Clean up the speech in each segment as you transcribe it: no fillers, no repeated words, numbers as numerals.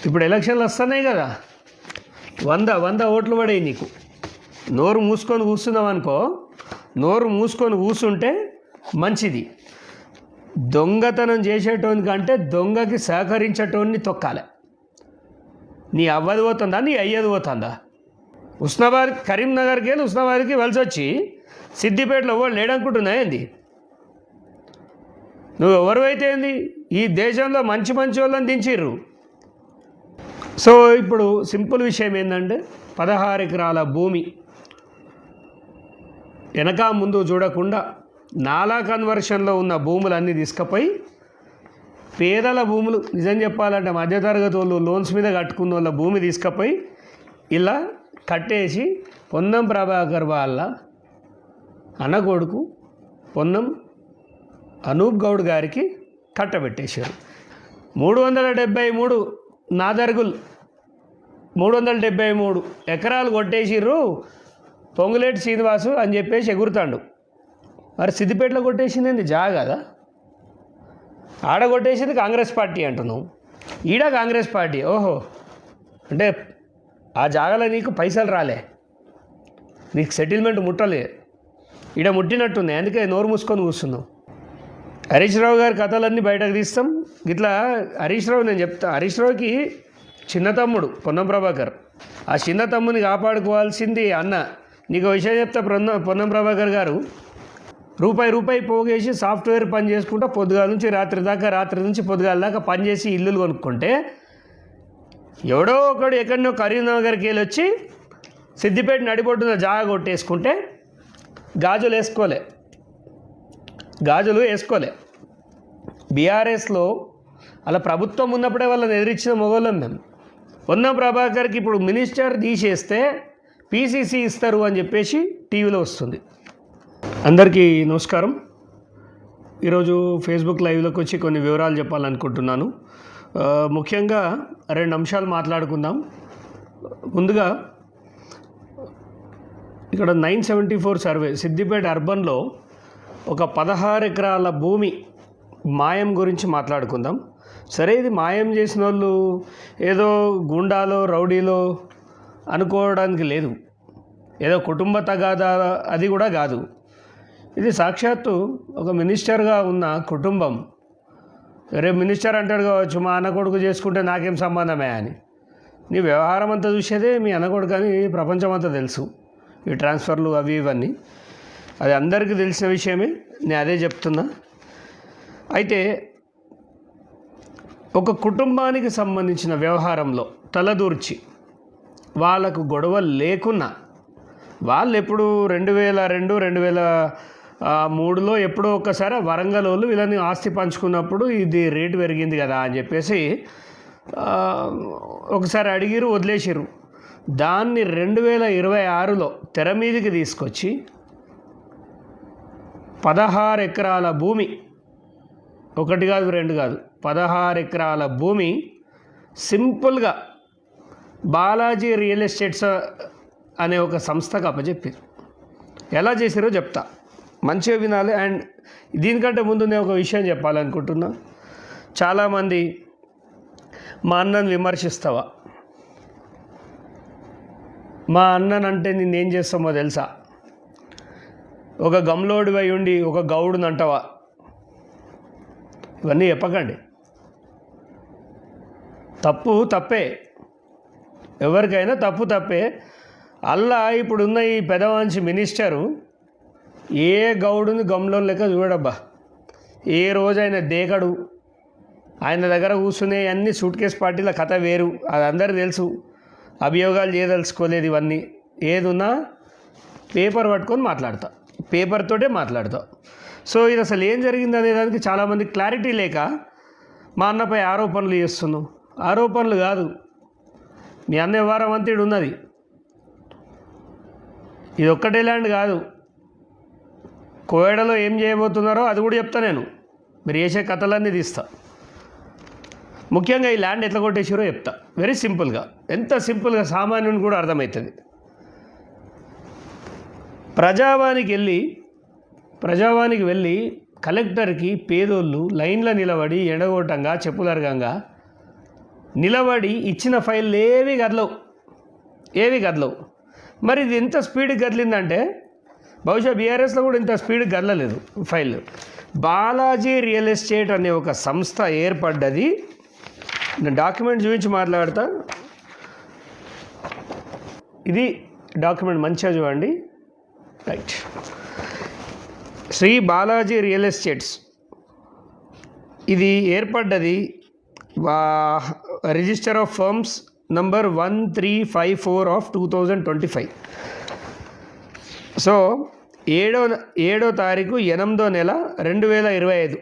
ఇప్పుడు ఎలక్షన్లు వస్తున్నాయి కదా, 100 ఓట్లు పడాయి నీకు. నోరు మూసుకొని కూర్చున్నావు అనుకో, నోరు మూసుకొని కూర్చుంటే మంచిది. దొంగతనం చేసేటోని కంటే దొంగకి సహకరించేటోని తొక్కాలి. నీ అవ్వది పోతుందా, నీ అయ్యది పోతుందా? ఉస్నాబాద్ కరీంనగర్కి వెళ్ళి ఉస్నాబాద్కి వలస వచ్చి సిద్దిపేటలో ఎవరు లేడనుకుంటున్నా ఏంది? నువ్వు ఎవరివైతే ఏంది? ఈ దేశంలో మంచి వాళ్ళని దించిర్రు. సో ఇప్పుడు సింపుల్ విషయం ఏంటంటే 16 ఎకరాల భూమి వెనక ముందు చూడకుండా నాలా కన్వర్షన్లో ఉన్న భూములన్నీ తీసుకుపోయి పేదల భూములు, నిజం చెప్పాలంటే మధ్యతరగతి వాళ్ళు లోన్స్ మీద కట్టుకున్న వాళ్ళ భూమి తీసుకుపోయి ఇలా కట్టేసి పొన్నం ప్రభాకర్ వాళ్ళ అన్న కొడుకు పొన్నం అనూప్ గౌడ్ గారికి కట్టబెట్టేశారు. 373 నాదర్గుల్ 373 ఎకరాలు కొట్టేసిర్రు పొంగులేటి శ్రీనివాసు అని చెప్పేసి ఎగురుతాడు. మరి సిద్దిపేటలో కొట్టేసింది జాగా కదా, ఆడ కొట్టేసింది కాంగ్రెస్ పార్టీ అంటున్నావు, ఈడ కాంగ్రెస్ పార్టీ. ఓహో, అంటే ఆ జాగాలో నీకు పైసలు రాలే, నీకు సెటిల్మెంట్ ముట్టలే, ఈడ ముట్టినట్టుంది, అందుకే నోరు మూసుకొని కూర్చున్నావు. హరీష్ రావు గారి కథలన్నీ బయటకు తీస్తాం. ఇట్లా హరీష్ రావు, నేను చెప్తా, హరీష్ రావుకి చిన్న తమ్ముడు పొన్నం ప్రభాకర్. ఆ చిన్న తమ్ముని కాపాడుకోవాల్సింది అన్న. నీకు విషయం చెప్తా, పొన్నం ప్రభాకర్ గారు రూపాయి పోగేసి సాఫ్ట్వేర్ పని చేసుకుంటా పొద్దుగాల నుంచి రాత్రి దాకా, రాత్రి నుంచి పొద్దుగాల దాకా పనిచేసి ఇల్లులు కొనుక్కుంటే ఎవడో ఒకడు ఎక్కడనో కరీంనగర్కి వెళ్ళి వచ్చి సిద్దిపేట నడిపొట్టున జాగా కొట్టేసుకుంటే గాజులు వేసుకోలే. బీఆర్ఎస్లో అలా ప్రభుత్వం ఉన్నప్పుడే వాళ్ళని ఎదిరించిన మొగోళ్ళం మేము. పొన్నం ప్రభాకర్కి ఇప్పుడు మినిస్టర్ తీసేస్తే పీసీసీ ఇస్తారు అని చెప్పేసి టీవీలో వస్తుంది. అందరికీ నమస్కారం. ఈరోజు ఫేస్బుక్ లైవ్లోకి వచ్చి కొన్ని వివరాలు చెప్పాలనుకుంటున్నాను. ముఖ్యంగా 2 అంశాలు మాట్లాడుకుందాం. ముందుగా ఇక్కడ 974 సర్వే సిద్దిపేట అర్బన్లో ఒక 16 ఎకరాల భూమి మాయం గురించి మాట్లాడుకుందాం. సరే, ఇది మాయం చేసిన వాళ్ళు ఏదో గుండాలో రౌడీలో అనుకోవడానికి లేదు, ఏదో కుటుంబ తగాదా అది కూడా కాదు. ఇది సాక్షాత్తు ఒక మినిస్టర్గా ఉన్న కుటుంబం. రేపు మినిస్టర్ అంటాడు కావచ్చు, మా అన్న కొడుకు చేసుకుంటే నాకేం సంబంధమే అని. నీ వ్యవహారం అంతా చూసేదే మీ అన్న కొడుకు అని ప్రపంచం అంతా తెలుసు. ఈ ట్రాన్స్ఫర్లు అవి ఇవన్నీ అది అందరికీ తెలిసిన విషయమే, నేను అదే చెప్తున్నా. అయితే ఒక కుటుంబానికి సంబంధించిన వ్యవహారంలో తలదూర్చి వాళ్ళకు గొడవ లేకున్నా, వాళ్ళు ఎప్పుడు 2002, 2003లో ఎప్పుడో ఒకసారి వరంగల్ వాళ్ళు వీళ్ళని ఆస్తి పంచుకున్నప్పుడు ఇది రేటు పెరిగింది కదా అని చెప్పేసి ఒకసారి అడిగిరు, వదిలేసిరు. దాన్ని 2026లో తెర మీదకి తీసుకొచ్చి 16 ఎకరాల భూమి, 1 కాదు 2 కాదు 16 ఎకరాల భూమి సింపుల్గా బాలాజీ రియల్ ఎస్టేట్స్ అనే ఒక సంస్థకు అప్పచెప్పారు. ఎలా చేసారో చెప్తా, మంచిగా వినాలి. అండ్ దీనికంటే ముందు నేను ఒక విషయం చెప్పాలనుకుంటున్నా. చాలామంది మా అన్నను విమర్శిస్తావా, మా అన్ననంటే నేనేం చేస్తామో తెలుసా, ఒక గమ్లోడివై ఉండి ఒక గౌడుని అంటావా, ఇవన్నీ చెప్పకండి. తప్పే, ఎవరికైనా తప్పే. అల్లా ఇప్పుడున్న ఈ పెదవంచి మినిస్టరు ఏ గౌడుని గమ్లో లెక్క చూడబ్బా. ఏ రోజైనా దేకడు, ఆయన దగ్గర కూర్చునే అన్ని సూట్ కేస్ పార్టీల కథ వేరు, అది అందరికీ తెలుసు. అభియోగాలు చేయదలుచుకోలేదు ఇవన్నీ. ఏదున్నా పేపర్ పట్టుకొని పేపర్తోటే మాట్లాడతా. సో ఇది అసలు ఏం జరిగింది అనే దానికి చాలామంది క్లారిటీ లేక మా అన్నపై ఆరోపణలు చేస్తున్నాం. ఆరోపణలు కాదు, మీ అన్న వ్యవహారం అంతా ఇడు ఉన్నది. ఇది ఒక్కటే ల్యాండ్ కాదు, కోయడలో ఏం చేయబోతున్నారో అది కూడా చెప్తా నేను. మీరు చేసే కథలన్నీ తీస్తా. ముఖ్యంగా ఈ ల్యాండ్ ఎట్లా కొట్టేసారో చెప్తా, వెరీ సింపుల్గా. ఎంత సింపుల్గా సామాన్యుని కూడా అర్థమవుతుంది. ప్రజావానికి వెళ్ళి కలెక్టర్కి పేదోళ్ళు లైన్లో నిలబడి ఎడగొట్టంగా చెప్పులరగంగా నిలబడి ఇచ్చిన ఫైల్ ఏవి కదలవు. మరి ఇది ఎంత స్పీడ్ కదిలిందంటే బహుశా బీఆర్ఎస్లో కూడా ఇంత స్పీడ్ కదలలేదు ఫైల్. బాలాజీ రియల్ ఎస్టేట్ అనే ఒక సంస్థ ఏర్పడ్డది. నేను డాక్యుమెంట్ చూపించి మాట్లాడతా. ఇది డాక్యుమెంట్ మంచిగా చూడండి. Right. Shri Balaji real estates ఇది ఏర్పడ్డది register of firms number 1354 of 2025. So 7వ తారీఖు 8వ నెల 2025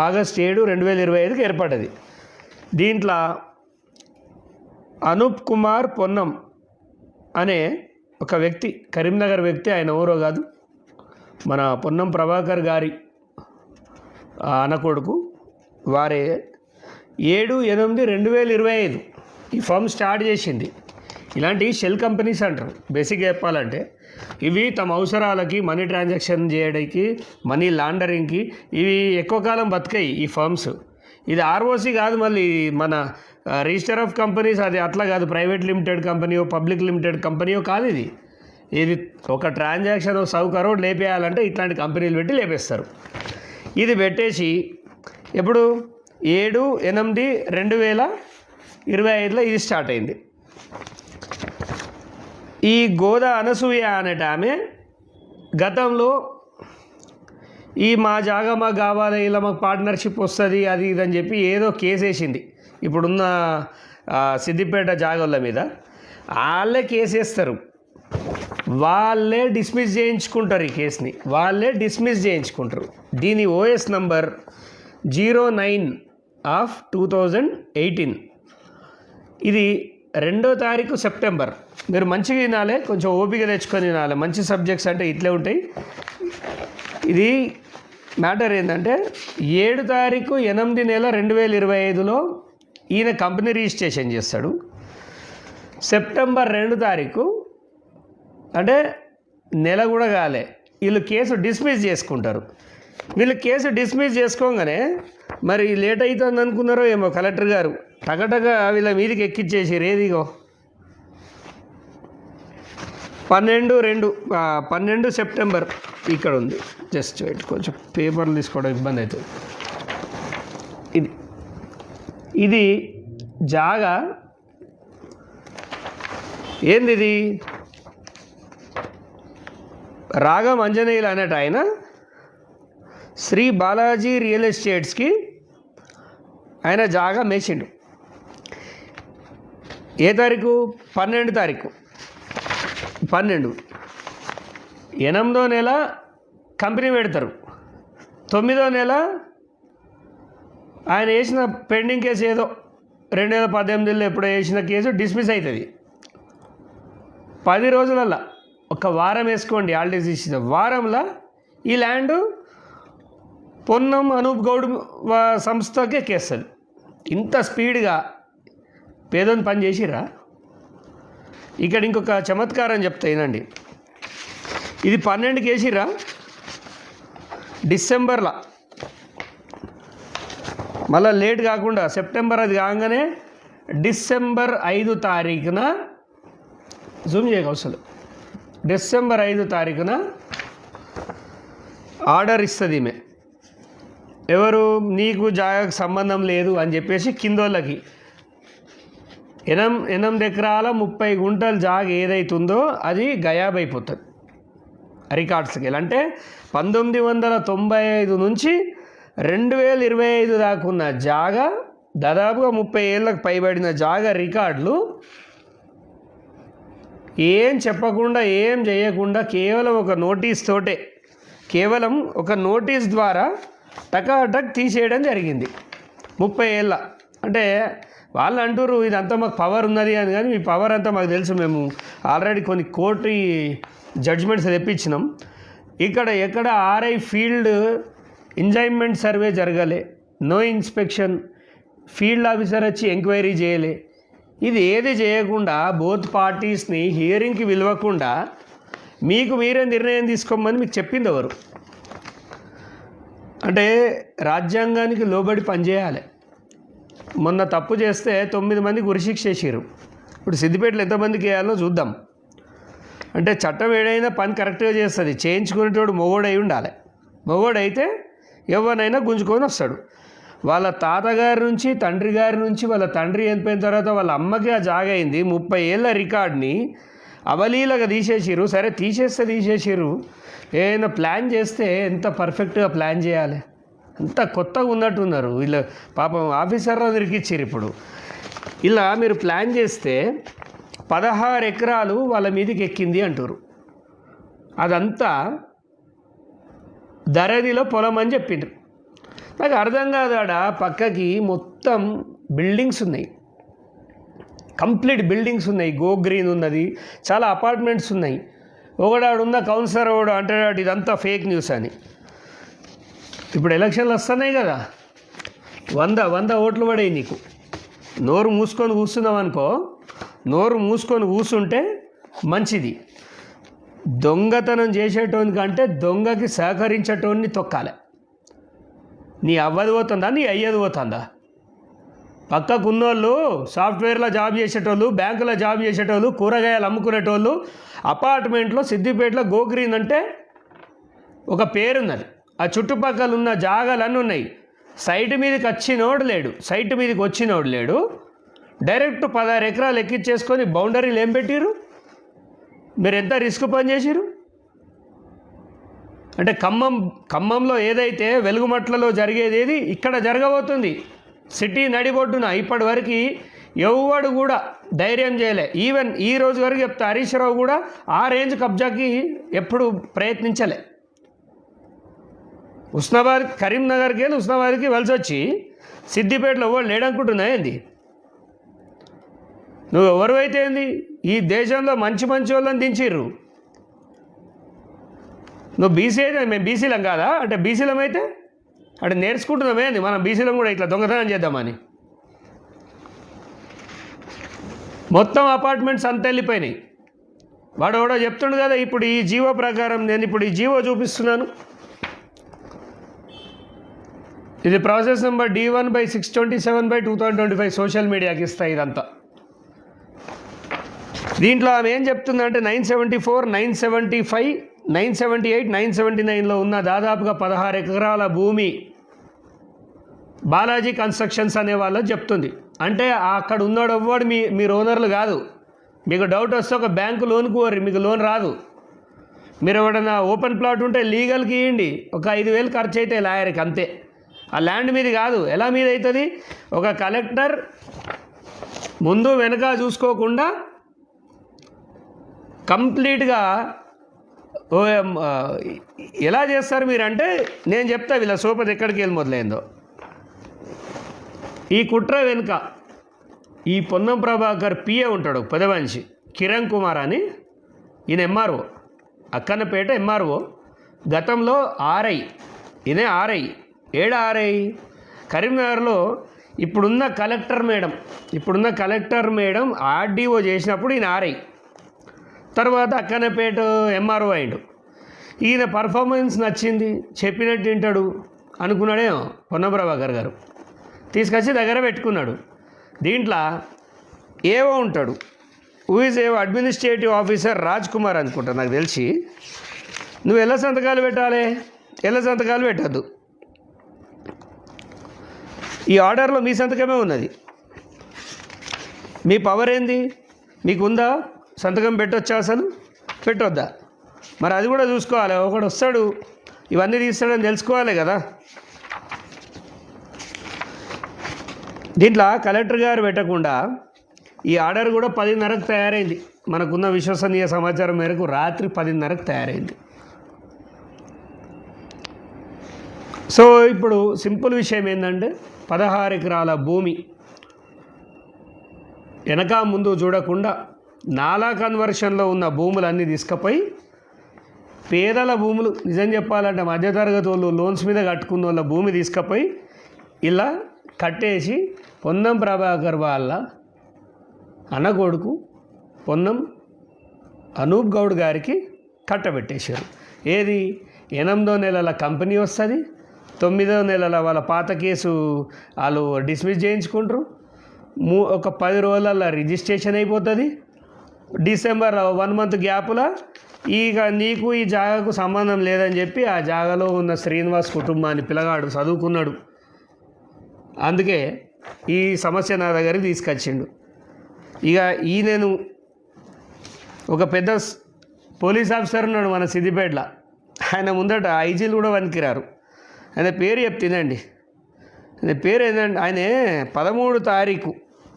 ఆగస్ట్ 7, 2025కి ఏర్పడ్డది. దీంట్లో అనూప్ కుమార్ పొన్నం అనే ఒక వ్యక్తి, కరీంనగర్ వ్యక్తి, ఆయన ఎవరో కాదు, మన పొన్నం ప్రభాకర్ గారి అన్నకొడుకు. వారే 7/8/2025 ఈ ఫర్మ్ స్టార్ట్ చేసింది. ఇలాంటి షెల్ కంపెనీస్ అంటారు బేసిక్గా చెప్పాలంటే. ఇవి తమ అవసరాలకి, మనీ ట్రాన్సాక్షన్ చేయడానికి, మనీ లాండరింగ్కి ఇవి ఎక్కువ కాలం బతికాయి ఈ ఫర్మ్స్. ఇది ఆర్ఓసి కాదు, మళ్ళీ మన రిజిస్టర్ ఆఫ్ కంపెనీస్ అది అట్లా కాదు, ప్రైవేట్ లిమిటెడ్ కంపెనీయో పబ్లిక్ లిమిటెడ్ కంపెనీయో కాదు. ఇది ఒక ట్రాన్సాక్షన్ 100 crore లేపేయాలంటే ఇట్లాంటి కంపెనీలు పెట్టి లేపేస్తారు. ఇది పెట్టేసి ఎప్పుడు 7/8/2025లో ఇది స్టార్ట్ అయింది. ఈ గోదా అనసూయ అనేట ఆమె గతంలో ఈ మా జాగా మాకు కావాలి, ఇలా మాకు పార్ట్నర్షిప్ వస్తుంది, అది ఇదని చెప్పి ఏదో కేసు వేసింది. ఇప్పుడున్న సిద్దిపేట జాగాల మీద వాళ్ళే కేసు వేస్తారు, వాళ్ళే డిస్మిస్ చేయించుకుంటారు. ఈ కేసుని వాళ్ళే డిస్మిస్ చేయించుకుంటారు. దీని ఓఎస్ నంబర్ 09/2018. ఇది 2వ తారీఖు సెప్టెంబర్. మీరు మంచిగా వినాలి, కొంచెం ఓపిక తెచ్చుకొని వినాలి. మంచి సబ్జెక్ట్స్ అంటే ఇట్లే ఉంటాయి. ఇది మ్యాటర్ ఏంటంటే 7 తారీఖు 8 నెల 2025లో ఈయన కంపెనీ రిజిస్ట్రేషన్ చేస్తాడు. సెప్టెంబర్ 2 తారీఖు అంటే నెల కూడా కాలే, వీళ్ళు కేసు డిస్మిస్ చేసుకుంటారు. వీళ్ళు కేసు డిస్మిస్ చేసుకోగానే మరి లేట్ అవుతుంది అనుకున్నారో ఏమో, కలెక్టర్ గారు టగటగా వీళ్ళ మీదకి ఎక్కిచ్చేసి రేదిగో 12 సెప్టెంబర్ ఇక్కడ ఉంది. జస్ట్ వెయిట్, కొంచెం పేపర్లు తీసుకోవడం ఇబ్బంది అవుతుంది. ఇది జాగా ఏంది, ఇది రాగం అంజనేయులు అనేట ఆయన శ్రీ బాలాజీ రియల్ ఎస్టేట్స్కి ఆయన జాగా మేసిండు. ఏ తారీఖు? 12 తారీఖు 12. 8వ నెల కంపెనీ పెడతారు. 9వ నెల ఆయన వేసిన పెండింగ్ కేసు ఏదో 2018లో ఎప్పుడో వేసిన కేసు డిస్మిస్ అవుతుంది. 10 రోజులల్లో, ఒక వారం వేసుకోండి, హాలిడేస్ ఇచ్చిన వారంలో ఈ ల్యాండ్ పొన్నం అనూప్ గౌడ్ సంస్థకే ఎక్కేస్తుంది. ఇంత స్పీడ్గా పేదోని పని చేసిరా. ఇక్కడ ఇంకొక చమత్కారం చెప్తా వినండి. ఇది 12కి వేసిరా, డిసెంబర్లో మళ్ళీ లేట్ కాకుండా సెప్టెంబర్ అది కాగానే డిసెంబర్ 5 తారీఖున జూమ్ చేయకవసరం, డిసెంబర్ 5 తారీఖున ఆర్డర్ ఇస్తుంది ఈమె. ఎవరు? నీకు జాగాకు సంబంధం లేదు అని చెప్పేసి కిందోళ్ళకి 8 ఎకరాల 30 గుంటల జాగ ఏదైతుందో అది గయాబ్ అయిపోతుంది రికార్డ్స్కి. అంటే 1995 నుంచి 2025 దాకా ఉన్న జాగా, దాదాపుగా 30 ఏళ్ళకు పైబడిన జాగా రికార్డులు ఏం చెప్పకుండా, ఏం చేయకుండా, కేవలం ఒక నోటీస్ తోటే, కేవలం ఒక నోటీస్ ద్వారా టకాటక్ తీసేయడం జరిగింది 30 ఏళ్ళ. అంటే వాళ్ళు అంటారు ఇదంతా మాకు పవర్ ఉన్నది అని, కానీ మీ పవర్ అంతా మాకు తెలుసు, మేము ఆల్రెడీ కొన్ని కోర్టు జడ్జ్మెంట్స్ తెప్పించినాం. ఇక్కడ ఎక్కడ ఆర్ఐ ఫీల్డ్ ఎంజాయ్మెంట్ సర్వే జరగలే, నో ఇన్స్పెక్షన్, ఫీల్డ్ ఆఫీసర్ వచ్చి ఎంక్వైరీ చేయలే. ఇది ఏది చేయకుండా బోత్ పార్టీస్ని హియరింగ్కి పిలవకుండా మీకు మీరే నిర్ణయం తీసుకోమని మీకు చెప్పింది ఎవరు? అంటే రాజ్యాంగానికి లోబడి పనిచేయాలి. మొన్న తప్పు చేస్తే 9 మందికి ఉరిశిక్ష చేసిర్రు. ఇప్పుడు సిద్దిపేటలో ఎంతమందికి వేయాలో చూద్దాం. అంటే చట్టం ఏడైనా పని కరెక్ట్గా చేస్తుంది. చేయించుకునేటోడు మొగోడై ఉండాలి. మొగోడైతే ఎవరినైనా గుంజుకొని వస్తాడు. వాళ్ళ తాతగారి నుంచి, తండ్రి గారి నుంచి, వాళ్ళ తండ్రి చనిపోయిన తర్వాత వాళ్ళ అమ్మకి ఆ జాగ అయింది. 30 ఏళ్ళ రికార్డ్ని అవలీలగా తీసేసిర్రు. సరే తీసేసిర్రు. ఏదైనా ప్లాన్ చేస్తే ఎంత పర్ఫెక్ట్గా ప్లాన్ చేయాలి. అంత కొత్తగా ఉన్నట్టున్నారు వీళ్ళు. పాపం ఆఫీసర్లో దొరికిచ్చారు. ఇప్పుడు ఇలా మీరు ప్లాన్ చేస్తే 16 ఎకరాలు వాళ్ళ మీదకి ఎక్కింది అంటారు. అదంతా ధరణిలో పొలం అని చెప్పిండ్రు. నాకు అర్థం కాదాడ. పక్కకి మొత్తం బిల్డింగ్స్ ఉన్నాయి, కంప్లీట్ బిల్డింగ్స్ ఉన్నాయి, గో గ్రీన్ ఉన్నది, చాలా అపార్ట్మెంట్స్ ఉన్నాయి. ఒకడాడున్న కౌన్సిలర్ ఒకడు అంటాడు ఇదంతా ఫేక్ న్యూస్ అని. ఇప్పుడు ఎలక్షన్లు వస్తున్నాయి కదా, 100 ఓట్లు పడాయి నీకు. నోరు మూసుకొని కూర్చున్నావు అనుకో, నోరు మూసుకొని కూర్చుంటే మంచిది. దొంగతనం చేసేటోని కంటే దొంగకి సహకరించేటోని తొక్కాలి. నీ అవ్వది పోతుందా, నీ అయ్యది పోతుందా? పక్కకున్నోళ్ళు సాఫ్ట్వేర్లో జాబ్ చేసేటోళ్ళు, బ్యాంకులో జాబ్ చేసేటోళ్ళు, కూరగాయలు అమ్ముకునేటోళ్ళు అపార్ట్మెంట్లో సిద్దిపేటలో గోగ్రీన్ అంటే ఒక పేరున్నది. ఆ చుట్టుపక్కల ఉన్న జాగాలన్నీ ఉన్నాయి. సైట్ మీదకి వచ్చినోడు లేడు. డైరెక్ట్ 16 ఎకరాలు ఎక్కించేసుకొని బౌండరీలు ఏం పెట్టిరు? మీరు ఎంత రిస్క్ పని చేసిరు? అంటే ఖమ్మంలో ఏదైతే వెలుగుమట్లలో జరిగేది ఏది ఇక్కడ జరగబోతుంది. సిటీ నడిబొడ్డున ఇప్పటివరకు ఎవడు కూడా ధైర్యం చేయలే. ఈవెన్ ఈ రోజు వరకు చెప్తే హరీష్ రావు కూడా ఆ రేంజ్ కబ్జాకి ఎప్పుడు ప్రయత్నించలే. కరీంనగర్కి వెళ్ళి ఉస్నాబాద్కి వలస వచ్చి సిద్దిపేటలో ఎవరు లేడనుకుంటున్నా ఏంది? నువ్వు ఎవరు అయితే ఏంది? ఈ దేశంలో మంచి వాళ్ళని దించిర్రు. నువ్వు బీసీ అయితే మేము బీసీలం కాదా? అంటే బీసీలం అయితే అంటే నేర్చుకుంటున్నామే అండి మనం బీసీలం కూడా ఇట్లా దొంగతనం చేద్దామని. మొత్తం అపార్ట్మెంట్స్ అంతా వెళ్ళిపోయినాయి. వాడు ఎవడో చెప్తుండు కదా, ఇప్పుడు ఈ జీవో ప్రకారం నేను ఇప్పుడు ఈ జీవో చూపిస్తున్నాను. ఇది ప్రాసెస్ నెంబర్ D1/627/2025 సోషల్ మీడియాకి ఇస్తాయి ఇదంతా. దీంట్లో ఆమె ఏం చెప్తుందంటే 974, 975, 978, 979లో ఉన్న దాదాపుగా 16 ఎకరాల భూమి బాలాజీ కన్స్ట్రక్షన్స్ అనే వాళ్ళకి చెప్తుంది. అంటే అక్కడ ఉన్నాడు ఎవ్వడు మీరు ఓనర్లు కాదు. మీకు డౌట్ వస్తే ఒక బ్యాంకు లోన్కి పోర్రి, మీకు లోన్ రాదు. మీరు ఎవడన్నా ఓపెన్ ప్లాట్ ఉంటే లీగల్కి ఇవ్వండి, ఒక 5,000 ఖర్చు అయితే లాయర్కి అంతే. ఆ ల్యాండ్ మీది కాదు. ఎలా మీద అవుతుంది? ఒక కలెక్టర్ ముందు వెనక చూసుకోకుండా కంప్లీట్గా ఎలా చేస్తారు మీరంటే, నేను చెప్తా వీళ్ళ సోపతి ఎక్కడికి వెళ్ళి మొదలైందో. ఈ కుట్ర వెనుక ఈ పొన్నం ప్రభాకర్ పిఏ ఉంటాడు, పెదమనిషి కిరణ్ కుమార్ అని. ఈయన ఎంఆర్ఓ, అక్కన్నపేట ఎంఆర్ఓ. గతంలో ఆర్ఐ, ఇదే ఆర్ఐ. ఆర్ఐ కరీంనగర్లో ఇప్పుడున్న కలెక్టర్ మేడం ఆర్డీఓ చేసినప్పుడు ఈయన ఆర్ఐ. తర్వాత అక్కన్నపేట ఎంఆర్ఓ అయిండు. ఈయన పర్ఫార్మెన్స్ నచ్చింది, చెప్పినట్టు వింటాడు అనుకున్నాడేమో పొన్నం ప్రభాకర్ గారు. తీసుకొచ్చి దగ్గర పెట్టుకున్నాడు. దీంట్లో ఏవో ఉంటాడు, అడ్మినిస్ట్రేటివ్ ఆఫీసర్ రాజ్ కుమార్ అనుకుంటా నాకు తెలిసి. నువ్వు ఎలా సంతకాలు పెట్టాలి? ఎలా సంతకాలు పెట్టద్దు. ఈ ఆర్డర్లో మీ సంతకమే ఉన్నది. మీ పవర్ ఏంది? మీకుందా? సంతకం పెట్టొచ్చా? అసలు పెట్టొద్దా? మరి అది కూడా చూసుకోవాలి. ఒకడు వస్తాడు ఇవన్నీ తీస్తాడని తెలుసుకోవాలి కదా. దీంట్లో కలెక్టర్ గారు పెట్టకుండా ఈ ఆర్డర్ కూడా 10:30కు తయారైంది. మనకున్న విశ్వసనీయ సమాచారం మేరకు రాత్రి 10:30కు తయారైంది. సో ఇప్పుడు సింపుల్ విషయం ఏంటంటే 16 ఎకరాల భూమి వెనక ముందు చూడకుండా నాలా కన్వర్షన్లో ఉన్న భూములన్నీ తీసుకుపోయి పేదల భూములు, నిజం చెప్పాలంటే మధ్యతరగతి వాళ్ళు లోన్స్ మీద కట్టుకున్న వాళ్ళ భూమి తీసుకుపోయి ఇలా కట్టేసి పొన్నం ప్రభాకర్ వాళ్ళ అన్నకొడుకు పొన్నం అనూప్ గౌడ్ గారికి కట్టబెట్టేశారు. ఏది 8వ నెలల కంపెనీ వస్తుంది, 9వ నెలల వాళ్ళ పాత కేసు వాళ్ళు డిస్మిస్ చేయించుకుంటారు. ఒక 10 రోజులలో రిజిస్ట్రేషన్ అయిపోతుంది. డిసెంబర్ 1 మంత్ గ్యాప్లో ఇక నీకు ఈ జాగాకు సంబంధం లేదని చెప్పి ఆ జాగాలో ఉన్న శ్రీనివాస్ కుటుంబాన్ని పిల్లగాడు చదువుకున్నాడు. అందుకే ఈ సమస్య నా దగ్గరికి తీసుకొచ్చిండు. ఇక నేను ఒక పెద్ద పోలీస్ ఆఫీసర్ ఉన్నాడు మన సిద్దిపేటలో. ఆయన ముందట ఐజీలు కూడా వణికిరారు. ఆయన పేరు చెప్తుందండి. ఆయన పేరు ఏంటంటే ఆయన 13 తారీఖు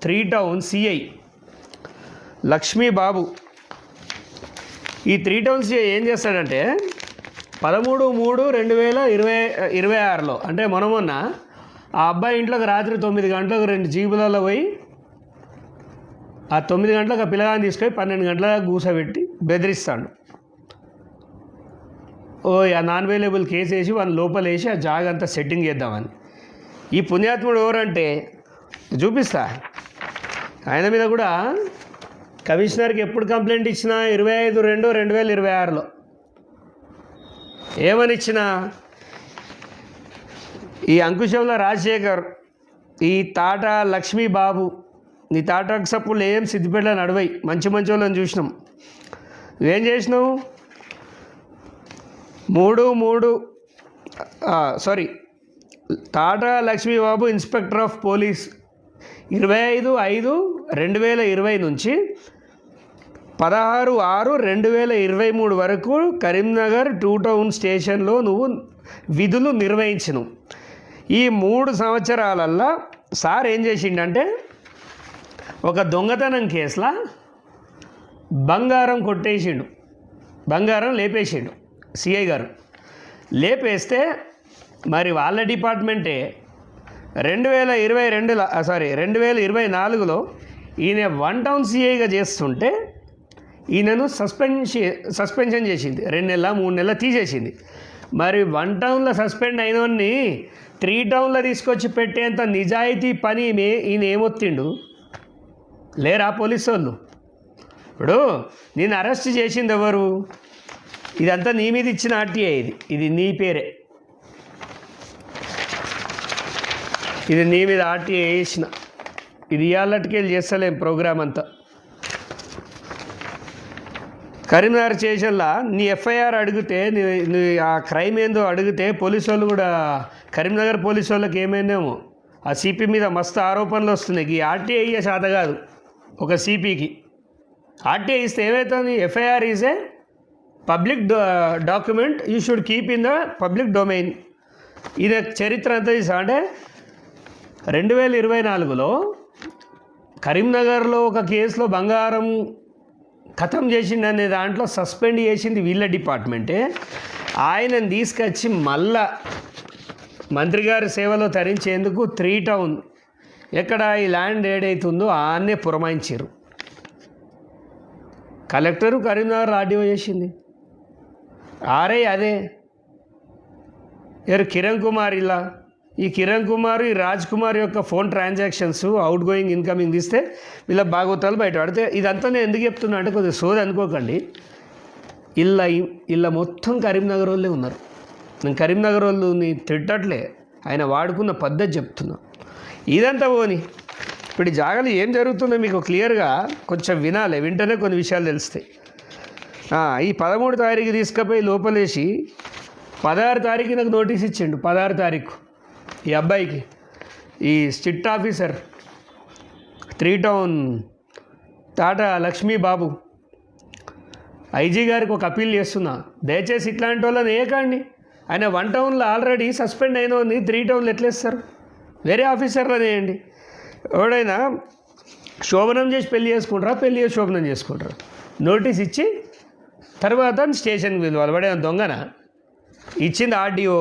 3 టౌన్ సిఐ లక్ష్మీ బాబు. ఈ 3 టౌన్ సిఐ ఏం చేస్తాడంటే 13/3/2026లో అంటే మొన్న ఆ అబ్బాయి ఇంట్లోకి రాత్రి 9 గంటలకు 2 జీబులలో పోయి ఆ 9 గంటలకు ఆ పిల్లగాని తీసుకొని 12 గంటలకు కూసబెట్టి బెదిరిస్తాడు. ఆ నాన్ అవైలబుల్ కేసు వేసి వాళ్ళని లోపల వేసి ఆ జాగా అంతా సెట్టింగ్ చేద్దామని. ఈ పుణ్యాత్ముడు ఎవరంటే చూపిస్తా. ఆయన మీద కూడా కమిషనర్కి ఎప్పుడు కంప్లైంట్ ఇచ్చినా 25/2/2026లో ఏమని ఇచ్చినా ఈ అంకుశంలో రాజశేఖర్, ఈ తాటా లక్ష్మీ బాబు, నీ తాటాకు సప్పులు ఏం సిద్దిపేటలో నడవై మంచి వాళ్ళని చూసినాం. నువ్వేం చేసినావు? 3 ta-ta Lakshmi Babu inspector of police 25/5/2020 నుంచి 16/6/2023 వరకు కరీంనగర్ 2 టౌన్ స్టేషన్లో నువ్వు విధులు నిర్వహించినవు. ఈ 3 సంవత్సరాలల్లో సార్ ఏం చేసిండంటే ఒక దొంగతనం కేసులో బంగారం కొట్టేసిండు, బంగారం లేపేసిండు. సిఐ గారు లేపేస్తే మరి వాళ్ళ డిపార్ట్మెంటే 2024లో ఈయన 1 టౌన్ సిఐగా చేస్తుంటే ఈయనను సస్పెన్షన్ చేసింది. 2 నెలల 3 నెలల తీసేసింది. మరి 1 టౌన్లో సస్పెండ్ అయినోన్ని 3 టౌన్లో తీసుకొచ్చి పెట్టేంత నిజాయితీ పని ఈయన ఏమొత్తిండు? లేరా పోలీసు వాళ్ళు? ఇప్పుడు నేను అరెస్ట్ చేసింది ఎవరు? ఇదంతా నీ మీద ఇచ్చిన ఆర్టీఐ. ఇది నీ పేరే. ఇది నీ మీద ఆర్టీఐ వేసిన. ఇది ఇవాళటికెళ్ళి చేస్తలేం ప్రోగ్రామ్ అంతా. కరీంనగర్ స్టేషన్లో నీ ఎఫ్ఐఆర్ అడిగితే నీ ఆ క్రైమ్ ఏందో అడిగితే పోలీసు వాళ్ళు కూడా కరీంనగర్ పోలీసు వాళ్ళకి ఏమైందేమో ఆ సిపి మీద మస్తు ఆరోపణలు వస్తున్నాయి. ఈ ఆర్టీఐ శాత కాదు ఒక సిపికి. ఆర్టీఐ ఇస్తే ఏమవుతుంది? FIR is a public document, you should keep in the public domain. ఇది చరిత్ర అంతా తీసా అంటే 2024లో కరీంనగర్లో ఒక కేసులో బంగారం ఖతం చేసిండనే దాంట్లో సస్పెండ్ చేసింది వీళ్ళ డిపార్ట్మెంటే. ఆయనను తీసుకొచ్చి మళ్ళా మంత్రి గారి సేవలో తరించేందుకు 3 టౌన్ ఎక్కడ ఈ ల్యాండ్ ఏడైతుందో ఆన్నే పురమాయించారు. కలెక్టరు కరీంనగర్ ఆర్డీఓ చేసింది. ఆర్ఐ అదే. ఎవరు? కిరణ్ కుమార్. ఇలా ఈ కిరణ్ కుమార్, ఈ రాజ్ కుమార్ యొక్క phone transactions, out going incoming తీస్తే వీళ్ళ భాగవతాలు బయట పడితే ఇదంతా నేను ఎందుకు చెప్తున్నా అంటే కొద్దిగా సోది అనుకోకండి. ఇలా మొత్తం కరీంనగర్ వాళ్ళే ఉన్నారు. నేను కరీంనగర్ వాళ్ళని తిట్టట్లే, ఆయన వాడుకున్న పద్ధతి చెప్తున్నా. ఇదంతా పోని ఇప్పుడు ఈ జాగాలు ఏం జరుగుతుందో మీకు క్లియర్గా కొంచెం వినాలి. వింటేనే కొన్ని విషయాలు తెలుస్తాయి. ఈ 13 తారీఖు తీసుకుపోయి లోపలేసి 16 తారీఖు నాకు నోటీస్ ఇచ్చిండు. 16 తారీఖు ఈ అబ్బాయికి, ఈ strict officer 3 town Tata Lakshmi Babu, IG గారికి ఒక అప్పీల్ చేస్తున్నా, దయచేసి ఇట్లాంటి వాళ్ళని ఏకండి. ఆయన 1 టౌన్లో ఆల్రెడీ సస్పెండ్ అయిన 3 టౌన్లు ఎట్లేస్తారు? వేరే ఆఫీసర్లు వేయండి. ఎవడైనా శోభనం చేసి పెళ్లి చేసుకుంటారా, పెళ్లి చేసి శోభనం చేసుకుంటారా? నోటీస్ ఇచ్చి తర్వాత స్టేషన్కి పిలవాలి. వాడే దొంగన ఇచ్చింది ఆర్డీఓ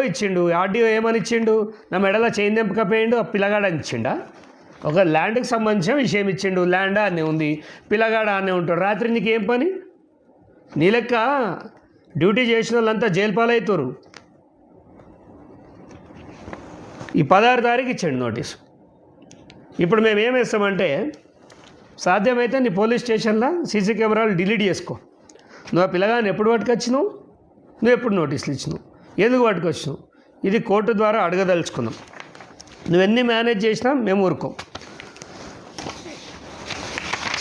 ఇచ్చిండు. ఆర్డీఓ ఏమని ఇచ్చిండు? నా మెడలో చైన్ తెంపకపోయిండు, ఆ పిల్లగాడని ఇచ్చిండా? ఒక ల్యాండ్కి సంబంధించిన విషయం ఇచ్చిండు. ల్యాండ్ అనే ఉంది, పిల్లగాడ అనే ఉంటాడు. రాత్రి నీకేం పని? నీ లెక్క డ్యూటీ చేసిన వాళ్ళంతా జైలు పాలవుతారు. ఈ 16 తారీఖు ఇచ్చాడు నోటీసు. ఇప్పుడు మేము ఏం వేస్తామంటే, సాధ్యమైతే నీ పోలీస్ స్టేషన్లో సీసీ కెమెరాలు డిలీట్ చేసుకో. నువ్వు ఆ పిల్లగాని ఎప్పుడు పట్టుకొచ్చినావు, నువ్వు ఎప్పుడు నోటీసులు ఇచ్చినావు, ఎందుకు పట్టుకొచ్చినావు? ఇది కోర్టు ద్వారా అడగదలుచుకున్నాం. నువ్వెన్ని మేనేజ్ చేసినా మేము ఊరుకోం.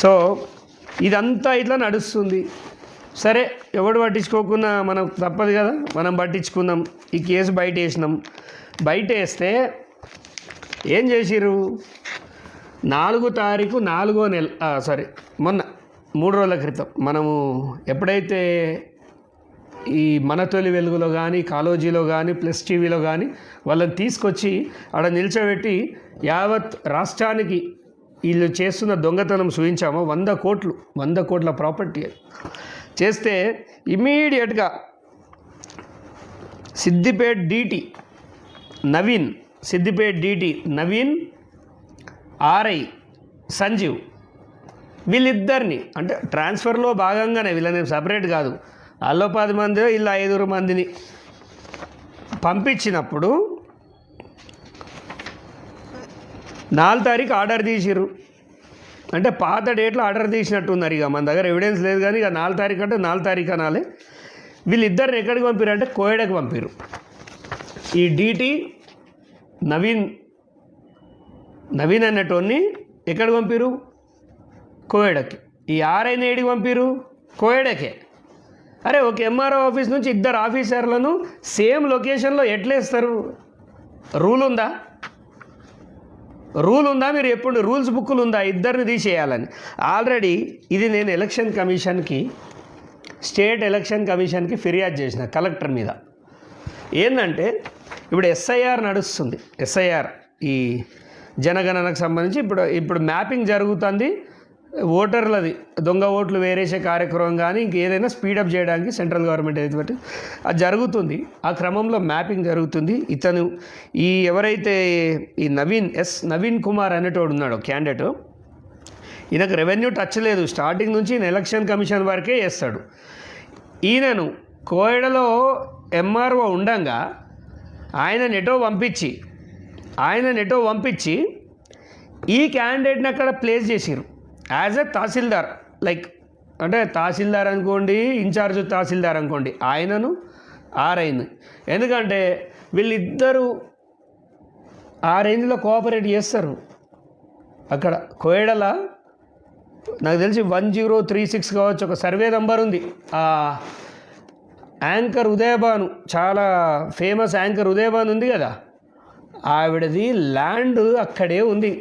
సో ఇదంతా ఇట్లా నడుస్తుంది. సరే, ఎవడు పట్టించుకోకుండా మనం తప్పదు కదా, మనం పట్టించుకుందాం. ఈ కేసు బయట వేసినాం. బయట వేస్తే ఏం చేసిర్రు? 4 తారీఖు 4వ నెల, మొన్న 3 రోజుల క్రితం మనము ఎప్పుడైతే ఈ మన తొలి వెలుగులో కానీ, కాలోజీలో కానీ, ప్లస్ టీవీలో కానీ వాళ్ళని తీసుకొచ్చి ఆడ నిల్చోబెట్టి యావత్ రాష్ట్రానికి వీళ్ళు చేస్తున్న దొంగతనం చూపించామో, 100 కోట్ల ప్రాపర్టీ చేస్తే ఇమీడియట్గా సిద్దిపేట డీటీ నవీన్, ఆర్ఐ సంజీవ్, వీళ్ళిద్దరిని అంటే ట్రాన్స్ఫర్లో భాగంగానే, వీళ్ళని సపరేట్ కాదు, వాళ్ళు 10 మంది, వీళ్ళు 5 మందిని పంపించినప్పుడు 4 తారీఖు ఆర్డర్ తీసిర్రు. అంటే పాత డేట్లో ఆర్డర్ తీసినట్టున్నారు. ఇక మన దగ్గర ఎవిడెన్స్ లేదు కానీ ఇక 4 తారీఖు అంటే 4 తారీఖు అనాలి. వీళ్ళిద్దరిని ఎక్కడికి పంపిరు అంటే కోయడకు పంపిరు. ఈ డీటీ నవీన్ అన్నటోన్ని ఎక్కడికి పంపిరు? కోయడకి. ఈ ఆర్ఐని ఏడికి పంపిరు? కోయడకే. అరే, ఒక ఎంఆర్ఓ ఆఫీస్ నుంచి 2 ఆఫీసర్లను సేమ్ లొకేషన్లో ఎట్లేస్తారు? రూల్ ఉందా? మీరు ఎప్పుడు రూల్స్ బుక్కులు ఉందా 2ని తీసేయాలని? ఆల్రెడీ ఇది నేను స్టేట్ ఎలక్షన్ కమిషన్కి ఫిర్యాదు చేసిన కలెక్టర్ మీద. ఏంటంటే ఇప్పుడు ఎస్ఐఆర్ నడుస్తుంది. ఎస్ఐఆర్ ఈ జనగణనకు సంబంధించి ఇప్పుడు మ్యాపింగ్ జరుగుతుంది. ఓటర్లది దొంగ ఓట్లు వేరేసే కార్యక్రమం కానీ ఇంకేదైనా స్పీడప్ చేయడానికి సెంట్రల్ గవర్నమెంట్ ఏదైతే అది జరుగుతుంది. ఆ క్రమంలో మ్యాపింగ్ జరుగుతుంది. ఇతను ఎవరైతే ఈ నవీన్ కుమార్ అనేటోడు ఉన్నాడో క్యాండిడేట్, ఈయనకు రెవెన్యూ టచ్ లేదు. స్టార్టింగ్ నుంచి ఎలక్షన్ కమిషన్ వరకే చేస్తాడు. ఈయనను కోయడలో ఎంఆర్ఓ ఉండంగా ఆయన నెటో పంపించి ఈ క్యాండిడేట్ని అక్కడ ప్లేస్ చేసిరు యాజ్ ఎ తహసీల్దార్. అంటే తహసీల్దార్ అనుకోండి, ఇన్ఛార్జ్ తహసీల్దార్ అనుకోండి, ఆయనను ఆర్ఐని. ఎందుకంటే వీళ్ళిద్దరూ ఆ రేంజ్లో కోఆపరేట్ చేస్తారు. అక్కడ కోయడల నాకు తెలిసి 1036 కావచ్చు, ఒక సర్వే నంబర్ ఉంది. యాంకర్ ఉదయభాను, చాలా ఫేమస్ యాంకర్ ఉదయభాను ఉంది కదా, ఆవిడది ల్యాండ్ అక్కడే ఉంది.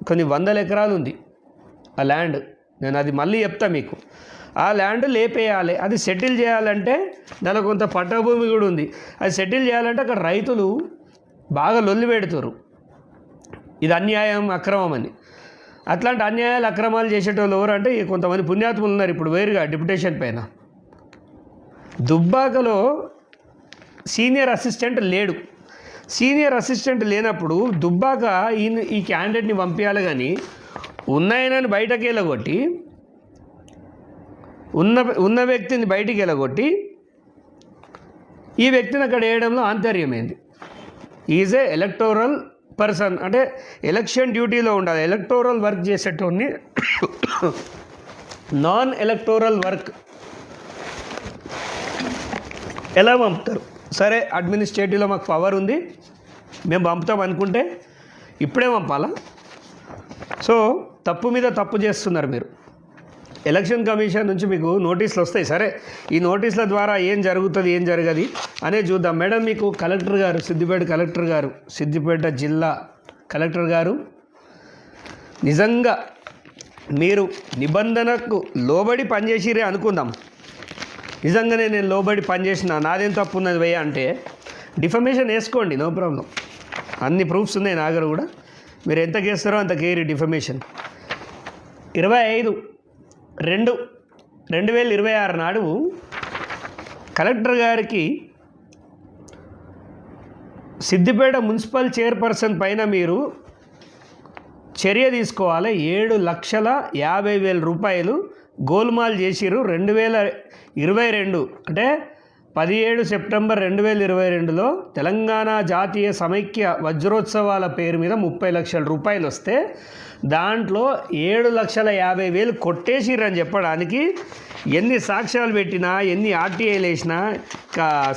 కొన్ని 100 ఎకరాలు ఉంది ఆ ల్యాండ్. నేను అది మళ్ళీ చెప్తా మీకు. ఆ ల్యాండ్ లేపేయాలి, అది సెటిల్ చేయాలంటే దానికి కొంత పట్టభూమి కూడా ఉంది. అది సెటిల్ చేయాలంటే అక్కడ రైతులు బాగా లొల్లి పెడుతున్నారు, ఇది అన్యాయం, అక్రమం అని. అట్లాంటి అన్యాయాలు, అక్రమాలు చేసేటోళ్ళు ఎవరంటే కొంతమంది పుణ్యాత్ములు ఉన్నారు. ఇప్పుడు వేరుగా డిప్యుటేషన్ పైన దుబ్బాకలో సీనియర్ అసిస్టెంట్ లేడు. సీనియర్ అసిస్టెంట్ లేనప్పుడు దుబ్బాక ఈ క్యాండిడేట్ని పంపించాలి. కానీ ఉన్నాయనని బయటకు వెళ్ళగొట్టి, ఉన్న వ్యక్తిని బయటికి వెళ్ళగొట్టి ఈ వ్యక్తిని అక్కడ వేయడంలో ఆంతర్యమైంది. ఈజ్ ఏ ఎలక్టోరల్ పర్సన్, అంటే ఎలక్షన్ డ్యూటీలో ఉండాలి. ఎలక్టోరల్ వర్క్ చేసేటోన్ని నాన్ ఎలక్టోరల్ వర్క్ ఎలా పంపుతారు? సరే, అడ్మినిస్ట్రేటివ్లో మాకు పవర్ ఉంది, మేము పంపుతాం అనుకుంటే ఇప్పుడే పంపాలా? సో తప్పు మీద తప్పు చేస్తున్నారు మీరు. ఎలక్షన్ కమిషన్ నుంచి మీకు నోటీసులు వస్తాయి. సరే, ఈ నోటీసుల ద్వారా ఏం జరుగుతుంది, ఏం జరగదు అనేది చూద్దాం. మేడం, మీకు కలెక్టర్ గారు, సిద్దిపేట జిల్లా కలెక్టర్ గారు, నిజంగా మీరు నిబంధనకు లోబడి పనిచేసిరే అనుకుందాం. నిజంగానే నేను లోబడి పనిచేసిన, నాదేం తప్పు ఉన్నది భయ్యా అంటే డిఫమేషన్ వేసుకోండి, నో ప్రాబ్లం. అన్ని ప్రూఫ్స్ ఉన్నాయి నా దగ్గర కూడా. మీరు ఎంత కేస్తారో అంత కేరీ. డిఫమేషన్ 25/2/2026 నాడు కలెక్టర్ గారికి సిద్దిపేట మున్సిపల్ చైర్పర్సన్ పైన మీరు చర్య తీసుకోవాలి. 7,50,000 రూపాయలు గోల్మాల్ చేసిర్రు. 2022 అంటే 17 సెప్టెంబర్ 2022లో తెలంగాణ జాతీయ సమైక్య వజ్రోత్సవాల పేరు మీద 30 లక్షల రూపాయలు వస్తే దాంట్లో 7,50,000 కొట్టేసిర్రని చెప్పడానికి ఎన్ని సాక్ష్యాలు పెట్టినా ఎన్ని ఆర్టీఐలు వేసినా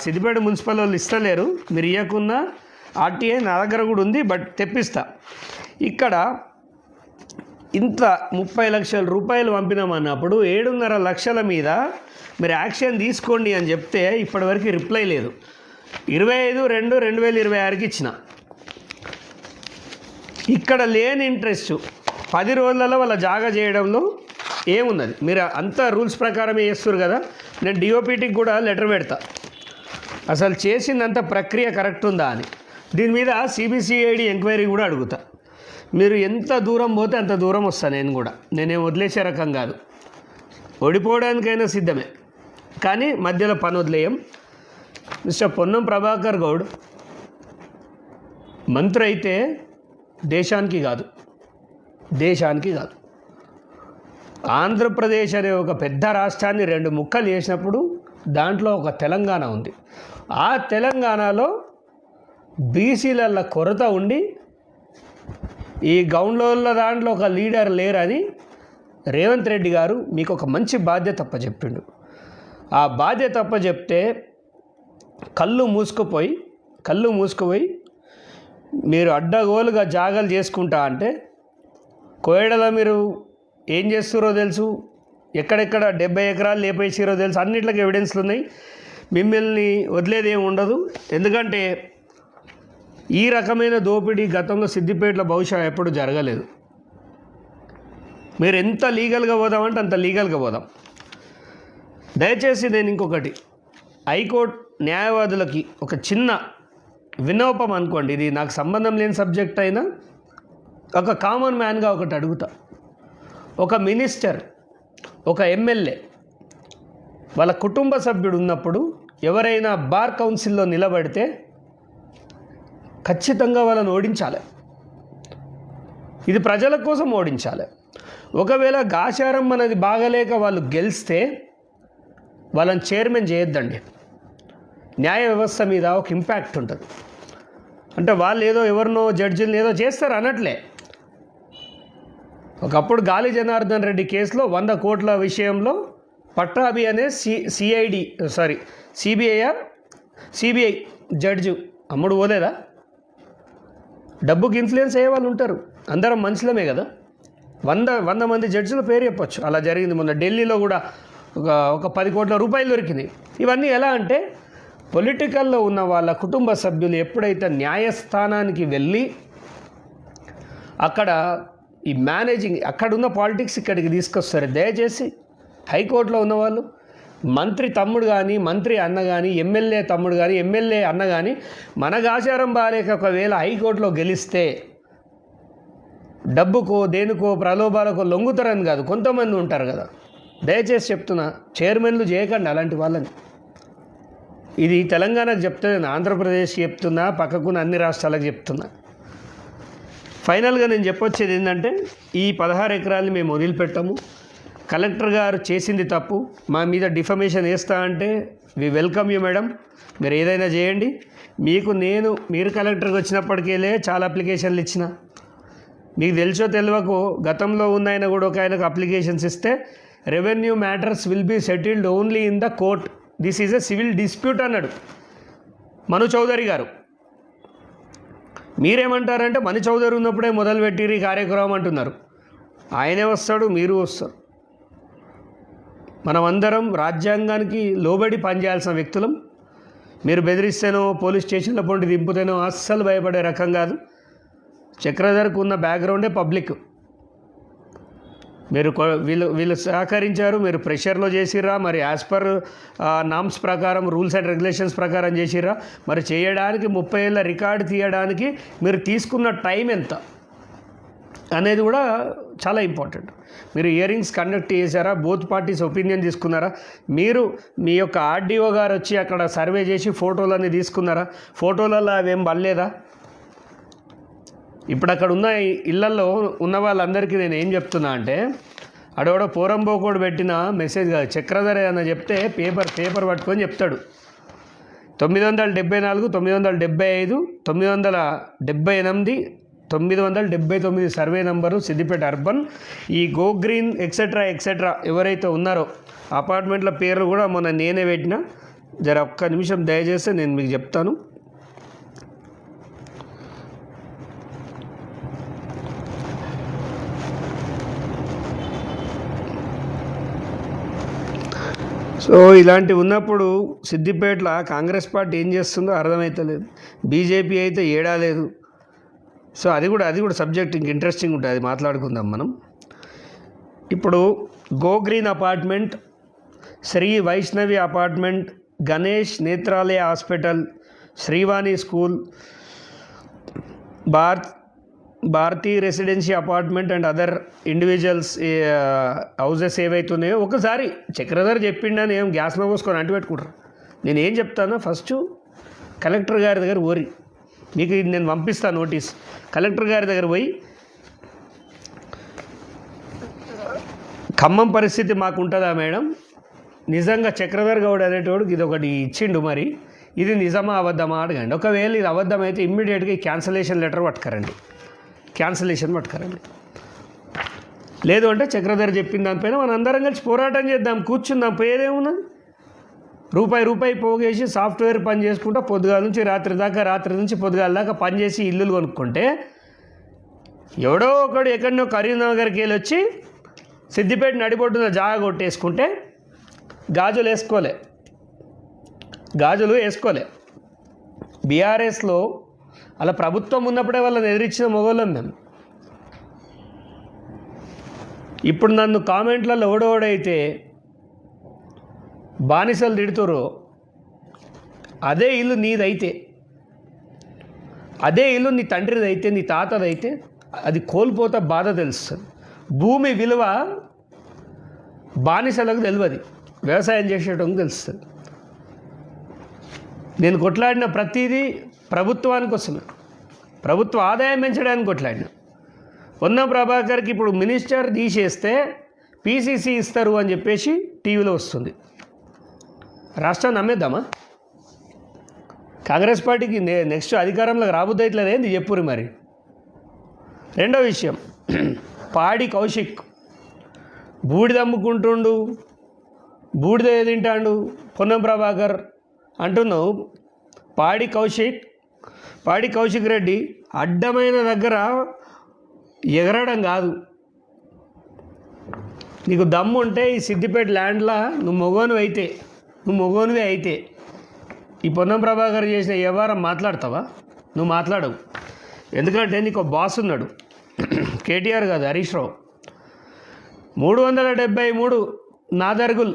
సిద్దిపేట మున్సిపల్ వాళ్ళు ఇస్తలేరు. మీరు ఇవ్వకున్నా ఆర్టీఐ నా దగ్గర కూడా ఉంది, బట్ తెప్పిస్తా. ఇక్కడ ఇంత 30 లక్షల రూపాయలు పంపినామన్నప్పుడు 7.5 లక్షల మీద మీరు యాక్షన్ తీసుకోండి అని చెప్తే ఇప్పటివరకు రిప్లై లేదు. 25/2/2026కి ఇచ్చిన. ఇక్కడ లేని ఇంట్రెస్ట్ 10 రోజులలో వాళ్ళ జాగా చేయడంలో ఏమున్నది? మీరు అంతా రూల్స్ ప్రకారమే చేస్తారు కదా. నేను డిఓపిటికి కూడా లెటర్ పెడతా, అసలు చేసిందంత ప్రక్రియ కరెక్ట్ ఉందా అని. దీని మీద సిబిసిఐడి ఎంక్వైరీ కూడా అడుగుతా. మీరు ఎంత దూరం పోతే అంత దూరం వస్తాను నేను కూడా. నేనేం వదిలేసే రకం కాదు, ఓడిపోవడానికైనా సిద్ధమే, కానీ మధ్యలో పని వదిలేయం. మిస్టర్ పొన్నం ప్రభాకర్ గౌడ్ మంత్రి అయితే దేశానికి కాదు, ఆంధ్రప్రదేశ్ అనే ఒక పెద్ద రాష్ట్రాన్ని 2 ముక్కలు చేసినప్పుడు దాంట్లో ఒక తెలంగాణ ఉంది. ఆ తెలంగాణలో బీసీల కొరత ఉండి ఈ గౌండ్ల దాంట్లో ఒక లీడర్ లేరని రేవంత్ రెడ్డి గారు మీకు ఒక మంచి బాధ్యత అప్పచెప్పిండు. ఆ బాధ్యత అప్పచెప్తే కళ్ళు మూసుకుపోయి మీరు అడ్డగోలుగా జాగాలు చేసుకుంటా అంటే కోయడలో మీరు ఏం చేస్తారో తెలుసు, ఎక్కడెక్కడ 70 ఎకరాలు లేపేసిరో తెలుసు, అన్నిట్లకి ఎవిడెన్స్లు ఉన్నాయి. మిమ్మల్ని వదిలేది ఏమి ఉండదు. ఎందుకంటే ఈ రకమైన దోపిడీ గతంలో సిద్దిపేటలో బహుశా ఎప్పుడు జరగలేదు. మీరు ఎంత లీగల్గా పోదామంటే అంత లీగల్గా పోదాం. దయచేసి నేను ఇంకొకటి హైకోర్టు న్యాయవాదులకి ఒక చిన్న విన్నపం అనుకోండి, ఇది నాకు సంబంధం లేని సబ్జెక్ట్ అయినా ఒక కామన్ మ్యాన్గా ఒకటి అడుగుతా. ఒక మినిస్టర్, ఒక ఎమ్మెల్యే వాళ్ళ కుటుంబ సభ్యుడు ఉన్నప్పుడు ఎవరైనా బార్ కౌన్సిల్లో నిలబడితే ఖచ్చితంగా వాళ్ళని ఓడించాలి. ఇది ప్రజల కోసం ఓడించాలి. ఒకవేళ గాచారం అనేది బాగలేక వాళ్ళు గెలిస్తే వాళ్ళని చైర్మన్ చేయొద్దండి. న్యాయ వ్యవస్థ మీద ఒక ఇంపాక్ట్ ఉంటుంది. అంటే వాళ్ళు ఏదో ఎవరినో జడ్జిని ఏదో చేస్తారు అనట్లే. ఒకప్పుడు గాలి జనార్దన్ రెడ్డి కేసులో 100 కోట్ల విషయంలో పట్టాభి అనే సిబిఐ జడ్జి అమ్ముడు పోలేదా? డబ్బుకి ఇన్ఫ్లుయెన్స్ అయ్యే వాళ్ళు ఉంటారు, అందరం మనుషులమే కదా. 100 మంది జడ్జిల పేరు చెప్పొచ్చు. అలా జరిగింది. మొన్న ఢిల్లీలో కూడా ఒక 10 కోట్ల రూపాయలు దొరికినాయి. ఇవన్నీ ఎలా అంటే పొలిటికల్లో ఉన్న వాళ్ళ కుటుంబ సభ్యులు ఎప్పుడైతే న్యాయస్థానానికి వెళ్ళి అక్కడ ఈ మేనేజింగ్ అక్కడున్న పాలిటిక్స్ ఇక్కడికి తీసుకొస్తారు. దయచేసి హైకోర్టులో ఉన్నవాళ్ళు మంత్రి తమ్ముడు కానీ, మంత్రి అన్న కానీ, ఎమ్మెల్యే తమ్ముడు కానీ, ఎమ్మెల్యే అన్న కానీ మనకు ఆచారం బాలేక ఒకవేళ హైకోర్టులో గెలిస్తే డబ్బుకో దేనికో ప్రలోభాలకో లొంగుతారని కాదు, కొంతమంది ఉంటారు కదా. దయచేసి చెప్తున్నా, చైర్మన్లు చేయకండి అలాంటి వాళ్ళని. ఇది తెలంగాణకు చెప్తున్నా, ఆంధ్రప్రదేశ్కి చెప్తున్నా, పక్కకున్న అన్ని రాష్ట్రాలకు చెప్తున్నా. ఫైనల్గా నేను చెప్పొచ్చేది ఏంటంటే ఈ 16 ఎకరాలు మేము వదిలిపెట్టాము. కలెక్టర్ గారు చేసింది తప్పు, మా మీద డిఫమేషన్ వేస్తా అంటే వి వెల్కమ్ యూ మేడం, మీరు ఏదైనా చేయండి. మీరు కలెక్టర్కి వచ్చినప్పటికేలే చాలా అప్లికేషన్లు ఇచ్చిన. మీకు తెలుసో తెలియకో గతంలో ఉన్న ఆయన కూడా ఒక ఆయనకు అప్లికేషన్స్ ఇస్తే revenue matters will be settled only in the court, this is a civil dispute అన్నాడు మను చౌదరి గారు. మీరేమంటారంటే మను చౌదరి ఉన్నప్పుడే మొదలుపెట్టిరు ఈ కార్యక్రమం అంటున్నారు. ఆయనే వస్తాడు, మీరు వస్తారు. మనమందరం రాజ్యాంగానికి లోబడి పనిచేయాల్సిన వ్యక్తులం. మీరు బెదిరిస్తేనో పోలీస్ స్టేషన్ల పొంటి దింపుతేనో అస్సలు భయపడే రకం కాదు. చక్రధర్కు ఉన్న బ్యాక్గ్రౌండే పబ్లిక్. వీళ్ళు సహకరించారు, మీరు ప్రెషర్లో చేసిర్రా, మరి యాజ్ పర్ నామ్స్ ప్రకారం రూల్స్ అండ్ రెగ్యులేషన్స్ ప్రకారం చేసిర్రా, మరి చేయడానికి 30 ఏళ్ళ రికార్డు తీయడానికి మీరు తీసుకున్న టైం ఎంత అనేది కూడా చాలా ఇంపార్టెంట్. మీరు హియరింగ్స్ కండక్ట్ చేశారా, బోత్ పార్టీస్ ఒపీనియన్ తీసుకున్నారా, మీరు మీ యొక్క ఆర్డీఓ గారు వచ్చి అక్కడ సర్వే చేసి ఫోటోలన్నీ తీసుకున్నారా, ఫోటోలలో అవేం పడలేదా? ఇప్పుడు అక్కడ ఉన్న ఇళ్లలో ఉన్న వాళ్ళందరికీ నేను ఏం చెప్తున్నా అంటే, అడోడో పోరంబోకోడు పెట్టిన మెసేజ్ కాదు, చక్రధర అని చెప్తే పేపర్ పట్టుకొని చెప్తాడు. 974, 975, 978, 979 సర్వే నంబరు సిద్దిపేట అర్బన్. ఈ గో గ్రీన్ ఎక్సెట్రా ఎవరైతే ఉన్నారో అపార్ట్మెంట్ల పేర్లు కూడా మొన్న నేనే పెట్టిన. జర ఒక్క నిమిషం దయచేస్తే నేను మీకు చెప్తాను. సో ఇలాంటివి ఉన్నప్పుడు సిద్దిపేటలో కాంగ్రెస్ పార్టీ ఏం చేస్తుందో అర్థమవుతలేదు. బీజేపీ అయితే ఏడాలేదు. సో అది కూడా సబ్జెక్ట్ ఇంక ఇంట్రెస్టింగ్ ఉంటుంది, అది మాట్లాడుకుందాం మనం. ఇప్పుడు go green apartment, Shri Vaishnavi apartment, Ganesh Netralaya hospital, Shrivani school, Bharati residency apartment and other individuals houses ఏవైతున్నాయో ఒకసారి చక్రధర్ చెప్పిండని ఏం గ్యాస్లో పోసుకొని అంటిపెట్టుకుంటారు. నేను ఏం చెప్తానో ఫస్ట్ కలెక్టర్ గారి దగ్గర పోరి, మీకు నేను పంపిస్తాను నోటీస్. కలెక్టర్ గారి దగ్గర పోయి ఖమ్మం పరిస్థితి మాకు ఉంటుందా మేడం, నిజంగా చక్రధర్ గౌడ్ అనేటోడు ఇది ఒకటి ఇచ్చిండు, మరి ఇది నిజమా అబద్ధమా అడగండి. ఒకవేళ ఇది అబద్ధమైతే ఇమ్మీడియట్గా క్యాన్సలేషన్ లెటర్ పట్టుకరండి, లేదు అంటే చక్రధర్ చెప్పిన దానిపైన మనం అందరం కలిసి పోరాటం చేద్దాం, కూర్చుందాం, పోయేదేమున్నది. రూపాయి పోగేసి సాఫ్ట్వేర్ పని చేసుకుంటా పొద్దుగాల నుంచి రాత్రి నుంచి పొద్దుగాల దాకా పనిచేసి ఇల్లులు కొనుక్కుంటే ఎవడో ఒకడు ఎక్కడనో కరీంనగర్కి వెళ్ళి వచ్చి సిద్దిపేట నడిబొడ్డున జాగా కొట్టేసుకుంటే గాజులు వేసుకోలే. బీఆర్ఎస్లో అలా ప్రభుత్వం ఉన్నప్పుడే వాళ్ళని ఎదిరించిన మొగోళ్ళం మేము. ఇప్పుడు నన్ను కామెంట్లలో ఓడోడైతే బానిసలు తిడుతురో అదే ఇల్లు నీదైతే, అదే ఇల్లు నీ తండ్రిదైతే, నీ తాతదైతే అది కోల్పోతా బాధ తెలుస్తుంది. భూమి విలువ బానిసలకు తెలియదు, వ్యవసాయం చేసేటోనికి తెలుస్తుంది. నేను కొట్లాడిన ప్రతిదీ ప్రభుత్వానికి వస్తుంది, ప్రభుత్వ ఆదాయం పెంచడానికి కొట్లాడిన. పొన్నం ప్రభాకర్కి ఇప్పుడు మినిస్టర్ తీసేస్తే పీసీసీ ఇస్తారు అని చెప్పేసి టీవీలో వస్తుంది. రాష్ట్రాన్ని నమ్మేద్దామా? కాంగ్రెస్ పార్టీకి నెక్స్ట్ అధికారంలోకి రాబోద్దేట్లేదేంది చెప్పురు మరి. రెండో విషయం, పాడి కౌశిక్ బూడిద అమ్ముకుంటుండు, బూడిద తింటాడు పొన్నం ప్రభాకర్ అంటున్నావు. పాడి కౌశిక్ రెడ్డి అడ్డమైన దగ్గర ఎగరడం కాదు. నీకు దమ్ము ఉంటే ఈ సిద్దిపేట ల్యాండ్లో నువ్వు మొగోనివే అయితే ఈ పొన్నం ప్రభాకర్ చేసిన వ్యవహారం మాట్లాడతావా? నువ్వు మాట్లాడవు. ఎందుకంటే నీకు బాస్ ఉన్నాడు, కేటీఆర్ కాదు, హరీష్ రావు. 373 నాదర్గుల్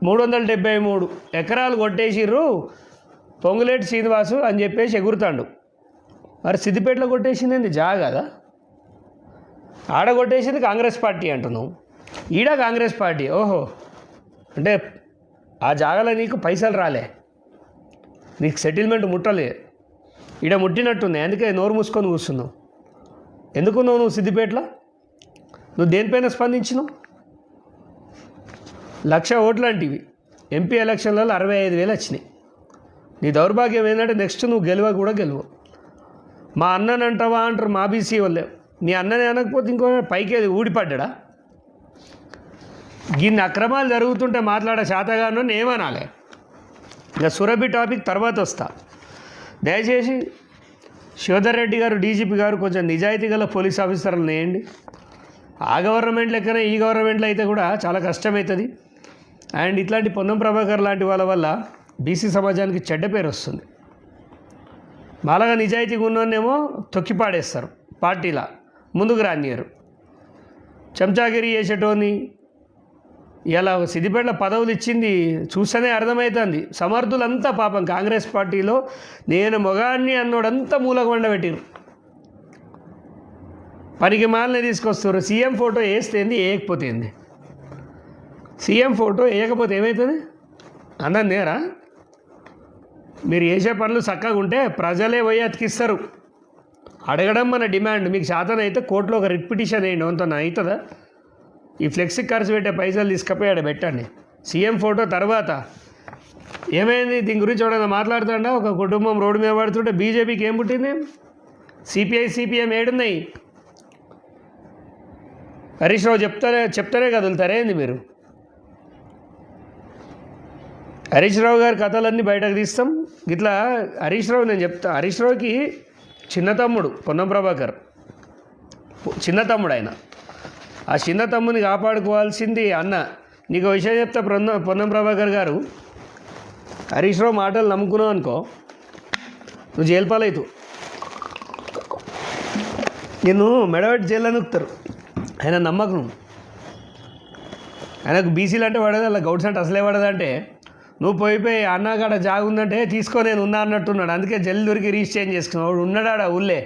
373 ఎకరాలు కొట్టేసిర్రు పొంగులేటి శ్రీనివాసు అని చెప్పేసి ఎగురుతాడు. మరి సిద్దిపేటలో కొట్టేసింది జాగా కదా, ఆడ కొట్టేసింది కాంగ్రెస్ పార్టీ అంటున్నావు, ఈడ కాంగ్రెస్ పార్టీ. ఓహో, అంటే ఆ జాగాలో నీకు పైసలు రాలే, నీకు సెటిల్మెంట్ ముట్టలే, ఈడ ముట్టినట్టుంది. అందుకే నోరు మూసుకొని కూర్చున్నావు. ఎందుకు నువ్వు సిద్దిపేటలో నువ్వు దేనిపైన స్పందించినావు? 1,00,000 ఓట్లు అంటివి, ఎంపీ ఎలక్షన్లలో 65,000 వచ్చినాయి. నీ దౌర్భాగ్యం ఏంటంటే నెక్స్ట్ నువ్వు గెలువు. మా అన్నని అంటావా అంటారు మా బీసీ వాళ్ళే. నీ అన్నని అనకపోతే ఇంకో పైకి ఊడిపడ్డా. గిన్ని అక్రమాలు జరుగుతుంటే మాట్లాడే శాతగాను ఏమనాలి. ఇక సురభి టాపిక్ తర్వాత వస్తా. దయచేసి శివధర్ రెడ్డి గారు, డీజీపీ గారు కొంచెం నిజాయితీ గల పోలీస్ ఆఫీసర్లు వేయండి. ఆ గవర్నమెంట్ లెక్కనే ఈ గవర్నమెంట్లో అయితే కూడా చాలా కష్టమవుతుంది. అండ్ ఇట్లాంటి పొన్నం ప్రభాకర్ లాంటి వాళ్ళ వల్ల బీసీ సమాజానికి చెడ్డ పేరు వస్తుంది. బాగా నిజాయితీగా ఉన్నోన్నేమో తొక్కిపాడేస్తారు, పార్టీలా ముందుకు రానియరు. చెంచాగిరి చేసేటోని ఇలా సిద్దిపేటలో పదవులు ఇచ్చింది చూస్తేనే అర్థమవుతుంది. సమర్థులంతా పాపం కాంగ్రెస్ పార్టీలో నేను మొగాన్ని అన్నోడంతా మూలకు వండబెట్టిరు, పనికి మాలనే తీసుకొస్తారు. సీఎం ఫోటో వేస్తేంది, వేయకపోతేంది. సీఎం ఫోటో వేయకపోతే ఏమవుతుంది? అందరు నేరా? మీరు చేసే పనులు చక్కగా ఉంటే ప్రజలే పోయి అతికిస్తారు. అడగడం మన డిమాండ్. మీకు శాతనైతే కోర్టులో ఒక రిట్ పిటిషన్ వేయండి, అంత అవుతుందా? ఈ ఫ్లెక్సీ ఖర్చు పెట్టే పైసలు తీసుకపోయి ఆడ పెట్టండి. సీఎం ఫోటో తర్వాత ఏమైంది దీని గురించి ఎవడైనా మాట్లాడుతాడా? ఒక కుటుంబం రోడ్డు మీద పడుతుంటే బీజేపీకి ఏం పుట్టింది? సిపిఐ సిపిఎం ఏడున్నాయి? హరీష్ రావు చెప్తారే కదులుతారేంది మీరు? హరీష్ రావు గారి కథలన్నీ బయటకు తీస్తాం. ఇట్లా హరీష్ రావు నేను చెప్తా, హరీష్ రావుకి చిన్న తమ్ముడు పొన్నం ప్రభాకర్, చిన్న తమ్ముడు ఆయన. ఆ చిన్న తమ్ముని కాపాడుకోవాల్సింది అన్న. నీకు విషయం చెప్తా, పొన్నం ప్రభాకర్ గారు, హరీష్ రావు మాటలు నమ్ముకున్నావు అనుకో, నువ్వు జైలు పాలవుతావు. నిన్ను మెడబెట్టి జైల్లో నొక్కుతారు. ఆయన నమ్మకం, ఆయనకు బీసీలు అంటే పడదు, అలా గౌడ్స్ అంటే అసలే పడదంటే, నువ్వు పోయిపోయి అన్నకాడ జాగు ఉందంటే తీసుకో నేను ఉన్నా అన్నట్టున్నాడు. అందుకే జల్లి దొరికి రీచేంజ్ చేసుకున్నావు. వాడు ఉన్నాడా ఊళ్ళే,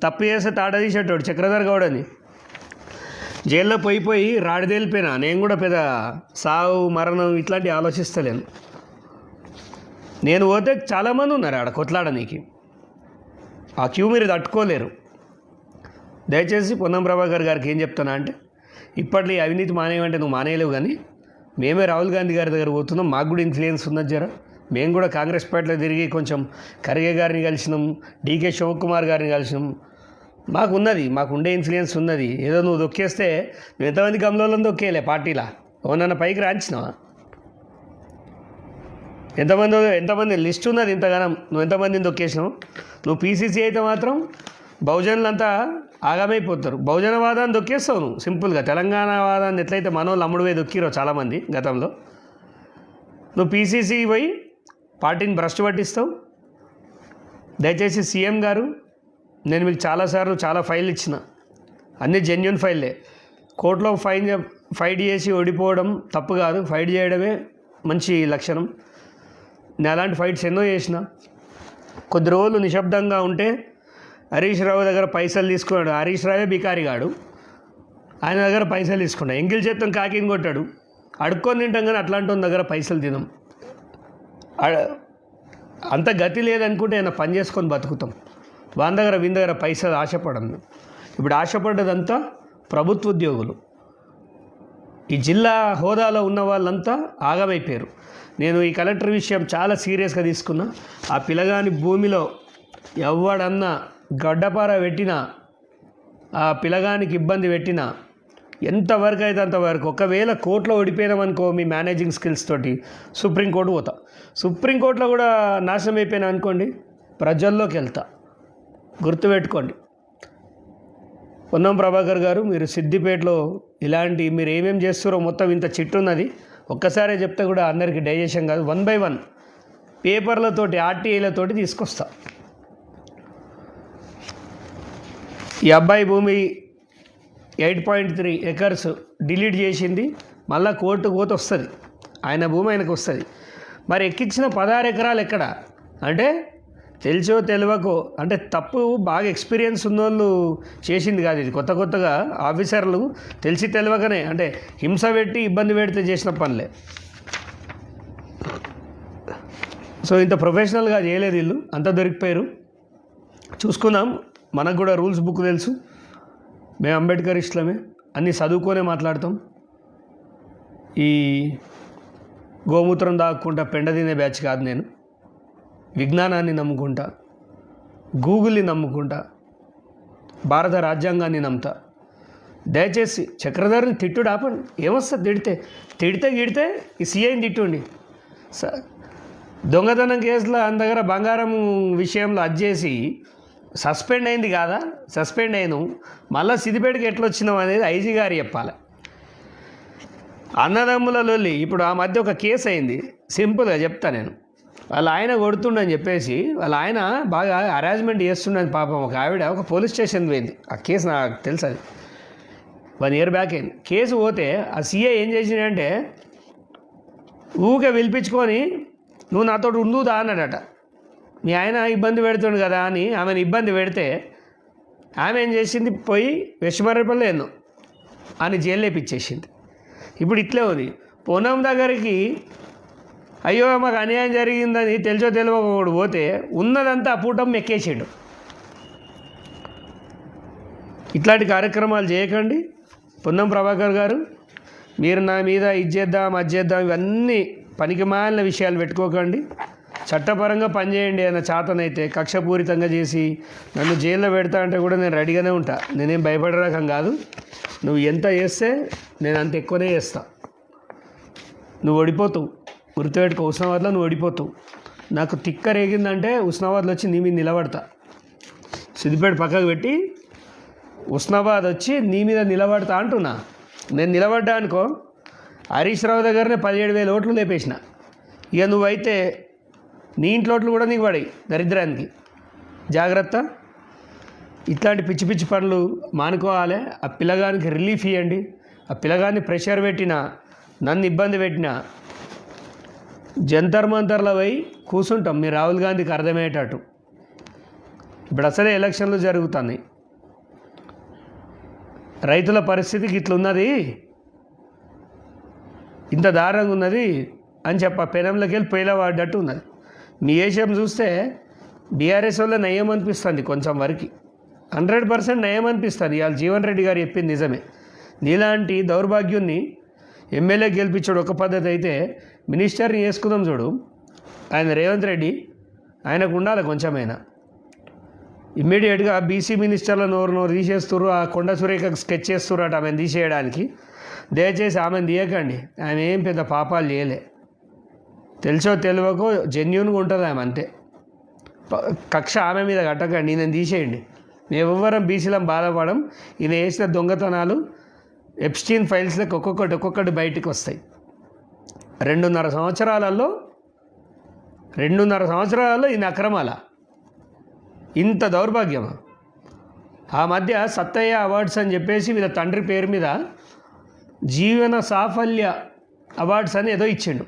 తప్పు చేస్తే తాట తీసేటోడు చక్రధర్ గౌడ్ అని. జైల్లో పోయి రాడిదేలిపోయినా. నేను కూడా పెద్ద సావు మరణం ఇట్లాంటివి ఆలోచిస్తలేను. నేను పోతే చాలామంది ఉన్నారు ఆడ కొట్లాడనీకి. ఆ క్యూ మీరు తట్టుకోలేరు. దయచేసి పొన్నం ప్రభాకర్ గారికి ఏం చెప్తున్నా అంటే, ఇప్పట్లో ఈ అవినీతి మానేయమంటే నువ్వు మానేయలేవు, కానీ మేమే రాహుల్ గాంధీ గారి దగ్గర పోతున్నాం, మాకు కూడా ఇన్ఫ్లుయెన్స్ ఉన్నది జర. మేము కూడా కాంగ్రెస్ పార్టీలో తిరిగి కొంచెం ఖర్గే గారిని కలిసినాం, డీకే శివకుమార్ గారిని కలిసినాం. మాకు ఉండే ఇన్ఫ్లుయెన్స్ ఉన్నది. ఏదో నువ్వు దొక్కేస్తే నువ్వు ఎంతమంది గమలలో దొక్కేయలే పార్టీలా? ఓనన్న పైకి రాంచినావా? ఎంతమంది లిస్ట్ ఉన్నది ఇంతగానం, నువ్వు ఎంతమందిని దొక్కేసినావు? నువ్వు పీసీసీ అయితే మాత్రం బహుజనులంతా ఆగమైపోతారు. బహుజనవాదాన్ని దొక్కేస్తావు నువ్వు సింపుల్గా. తెలంగాణ వాదాన్ని ఎట్లయితే మనోళ్ళు అమ్ముడువే దొక్కిరో చాలామంది గతంలో, నువ్వు పీసీసీ పోయి పార్టీని భ్రష్టు పట్టిస్తావు. దయచేసి సీఎం గారు, నేను మీకు చాలాసార్లు చాలా ఫైల్ ఇచ్చిన, అన్నీ జెన్యున్ ఫైల్లే. కోర్టులో ఫైట్ చేసి ఓడిపోవడం తప్పు కాదు, ఫైట్ చేయడమే మంచి లక్షణం. నేను అలాంటి ఫైట్స్ ఎన్నో చేసిన. కొద్ది రోజులు నిశ్శబ్దంగా ఉంటే హరీష్ రావు దగ్గర పైసలు తీసుకున్నాడు. హరీష్ రావే బికారిగాడు, ఆయన దగ్గర పైసలు తీసుకున్నాడు. ఎంగిల్ చేత్తం కాకిని కొట్టాడు. అడుక్కొని తింటాం కానీ అట్లాంటి దగ్గర పైసలు తినాం. అంత గతి లేదనుకుంటే ఆయన పని చేసుకొని బతుకుతాం. వాని దగ్గర వీని దగ్గర పైసలు ఆశపడను. ఇప్పుడు ఆశపడ్డదంతా ప్రభుత్వ ఉద్యోగులు. ఈ జిల్లా హోదాలో ఉన్న వాళ్ళంతా ఆగమైపోయారు. నేను ఈ కలెక్టర్ విషయం చాలా సీరియస్గా తీసుకున్నా. ఆ పిల్లగాని భూమిలో ఎవడన్నా గడ్డపార పెట్టినా, ఆ పిల్లగానికి ఇబ్బంది పెట్టినా, ఎంతవరకు అయితే అంతవరకు. ఒకవేళ కోర్టులో ఓడిపోయినామనుకో మీ మేనేజింగ్ స్కిల్స్ తోటి సుప్రీంకోర్టు పోతా. సుప్రీంకోర్టులో కూడా నాశనం అయిపోయినా అనుకోండి, ప్రజల్లోకి వెళ్తా. గుర్తుపెట్టుకోండి. పొన్నం ప్రభాకర్ గారు, మీరు సిద్దిపేటలో ఇలాంటి మీరు ఏమేమి చేస్తారో మొత్తం ఇంత చిట్టు ఉన్నది. ఒక్కసారే చెప్తే కూడా అందరికీ డైజెషన్ కాదు. 1 by 1 పేపర్లతోటి ఆర్టీఐలతోటి తీసుకొస్తా. ఈ అబ్బాయి భూమి 8.3 acres డిలీట్ చేసింది, మళ్ళీ కోర్టుకు పోతే వస్తుంది, ఆయన భూమి ఆయనకు వస్తుంది. మరి ఎక్కించిన 16 ఎకరాలు ఎక్కడ అంటే, తెలిసో తెలియకో అంటే తప్పు బాగా ఎక్స్పీరియన్స్ ఉన్నోళ్ళు చేసింది కాదు ఇది. కొత్తగా ఆఫీసర్లు తెలిసి తెలియకనే అంటే హింస పెట్టి ఇబ్బంది పెడితే చేసిన పనులే. సో ఇంత ప్రొఫెషనల్గా చేయలేదు వీళ్ళు, అంతా దొరికిపోయారు. చూసుకున్నాం, మనకు కూడా రూల్స్ బుక్ తెలుసు. మేము అంబేద్కర్ ఇష్టమే, అన్నీ చదువుకొనే మాట్లాడతాం. ఈ గోమూత్రం దాక్కుంటా పెండ తినే బ్యాచ్ కాదు నేను. విజ్ఞానాన్ని నమ్ముకుంటా, గూగుల్ని నమ్ముకుంటా, భారత రాజ్యాంగాన్ని నమ్ముతా. దయచేసి చక్రధర్ని తిట్టుడు ఆపండి. ఏమొస్తుంది తిడితే గిడితే ఈ సీఐని తిట్టుండి. దొంగతనం కేసులో ఆయన దగ్గర బంగారం విషయంలో అది చేసి సస్పెండ్ అయింది కాదా? సస్పెండ్ అయ్యాను, మళ్ళీ సిద్దిపేటకి ఎట్లా వచ్చినావు అనేది ఐజీ గారు చెప్పాలి. అన్నదమ్ముల లొల్లి ఇప్పుడు ఆ మధ్య ఒక కేసు అయింది. సింపుల్గా చెప్తా నేను. వాళ్ళ ఆయన కొడుతుండని చెప్పేసి వాళ్ళ ఆయన బాగా హరాస్మెంట్ చేస్తుండని పాపం ఒక ఆవిడ ఒక పోలీస్ స్టేషన్ పోయింది. ఆ కేసు నాకు తెలుసు, అది 1 year బ్యాక్ అయింది. కేసు పోతే ఆ సీఐ ఏం చేసిందంటే ఊకే పిలిపించుకొని నువ్వు నాతో ఉండుదా అన్నాడట. మీ ఆయన ఇబ్బంది పెడుతుండు కదా అని ఆమెను ఇబ్బంది పెడితే ఆమె ఏం చేసింది, పోయి విషమరపల్లి ఎన్నో అని జైలు లేపిచ్చేసింది. ఇప్పుడు ఇట్లే ఉంది. పొన్నం దగ్గరికి అయ్యో మాకు అన్యాయం జరిగిందని తెలిసో తెలియకూడదు పోతే ఉన్నదంతా అపూటం ఎక్కేసాడు. ఇట్లాంటి కార్యక్రమాలు చేయకండి. పొన్నం ప్రభాకర్ గారు, మీరు నా మీద ఇది చేద్దాం అది చేద్దాం ఇవన్నీ పనికి మాలిన విషయాలు పెట్టుకోకండి. చట్టపరంగా పనిచేయండి అన్న చేతనైతే. కక్షపూరితంగా చేసి నన్ను జైల్లో పెడతా అంటే కూడా నేను రెడీగానే ఉంటా. నేనేం భయపడే రకం కాదు. నువ్వు ఎంత చేస్తే నేను అంత ఎక్కువనే చేస్తా. నువ్వు ఓడిపోతావు, గుర్తుపెట్టుకో. హుస్నాబాద్లో నువ్వు ఓడిపోతావు. నాకు తిక్క రేగిందంటే హుస్నాబాద్లో వచ్చి నీ మీద నిలబడతా. సిద్దిపేట పక్కకు పెట్టి హుస్నాబాద్ వచ్చి నీ మీద నిలబడతా అంటున్నా. నేను నిలబడ్డా అనుకో, హరీష్ రావు దగ్గరనే 17,000 ఓట్లు లేపేసిన. ఇక నువ్వైతే నీ ఇంట్లో ఓట్లు కూడా నీకు పడాయి దరిద్రానికి. జాగ్రత్త. ఇట్లాంటి పిచ్చి పిచ్చి పనులు మానుకోవాలి. ఆ పిల్లగానికి రిలీఫ్ ఇవ్వండి. ఆ పిల్లగాన్ని ప్రెషర్ పెట్టినా, నన్ను ఇబ్బంది పెట్టినా జంతర్ మంతర్లో పోయి కూర్చుంటాం. మీరు రాహుల్ గాంధీకి అర్థమయ్యేటట్టు. ఇప్పుడు అసలే ఎలక్షన్లు జరుగుతున్నాయి. రైతుల పరిస్థితికి ఇట్లున్నది, ఇంత దారుణంగా ఉన్నది అని పెనంలోకి వెళ్ళి పొయ్యిలో పడ్డట్టు ఉన్నది. మీ ఏషియం చూస్తే బీఆర్ఎస్ వల్ల నయం అనిపిస్తుంది. కొంచెం వరకు 100% నయం అనిపిస్తుంది. ఇవాళ జీవన్ రెడ్డి గారు చెప్పింది నిజమే. నీలాంటి దౌర్భాగ్యుణ్ణి ఎమ్మెల్యే గెలిపించాడు ఒక పద్ధతి అయితే, మినిస్టర్ని చేసుకుందాం చూడు. ఆయన రేవంత్ రెడ్డి, ఆయనకు ఉండాలి కొంచెమైనా. ఇమ్మీడియట్గా బీసీ మినిస్టర్ల నోరు తీసేస్తున్నారు. ఆ కొండ సురేఖకు స్కెచ్ చేస్తున్నారు ఆమెను తీసేయడానికి. దయచేసి ఆమెను తీయకండి. ఆమె ఏం పెద్ద పాపాలు చేయలే. తెలుసో తెలియకో జెన్యున్గా ఉంటుంది ఆమె, అంతే. కక్ష ఆమె మీద కట్టకండి. నేను తీసేయండి. మేము ఎవ్వరం బీసీలం బాధపడం. ఈయన వేసిన దొంగతనాలు ఎప్స్టీన్ ఫైల్స్లోకి ఒక్కొక్కటి బయటికి వస్తాయి. 2.5 సంవత్సరాలలో ఈయన అక్రమాల ఇంత దౌర్భాగ్యమా? ఆ మధ్య సత్తయ్య అవార్డ్స్ అని చెప్పేసి వీళ్ళ తండ్రి పేరు మీద జీవన సాఫల్య అవార్డ్స్ అని ఏదో ఇచ్చిండు.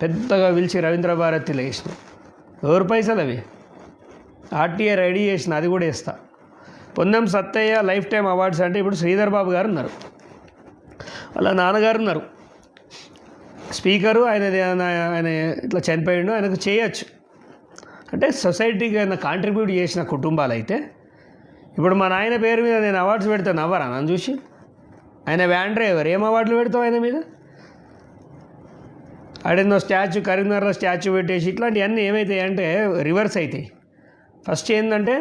పెద్దగా పిలిచి రవీంద్ర భారతిలో వేసిన. ఎవరు పైసలు అవి? ఆర్టీఐ రెడీ చేసిన, అది కూడా వేస్తా. Ponnam Sattaiah lifetime awards అంటే ఇప్పుడు శ్రీధర్ బాబు గారు ఉన్నారు, వాళ్ళ నాన్నగారు ఉన్నారు, స్పీకరు. ఆయన ఇట్లా చనిపోయిండు, ఆయనకు చేయొచ్చు. అంటే సొసైటీకి ఆయన కాంట్రిబ్యూట్ చేసిన కుటుంబాలు అయితే, ఇప్పుడు మా నాయన పేరు మీద నేను అవార్డ్స్ పెడతాను, అవ్వరా నన్ను చూసి? ఆయన వ్యాన్ డ్రైవర్, ఏం అవార్డులు పెడతావు ఆయన మీద? ఆడేందో స్టాచ్యూ, కరీంనగర్లో స్టాచ్యూ పెట్టేసి ఇట్లాంటివన్నీ ఏమవుతాయి అంటే రివర్స్ అవుతాయి. ఫస్ట్ ఏంటంటే,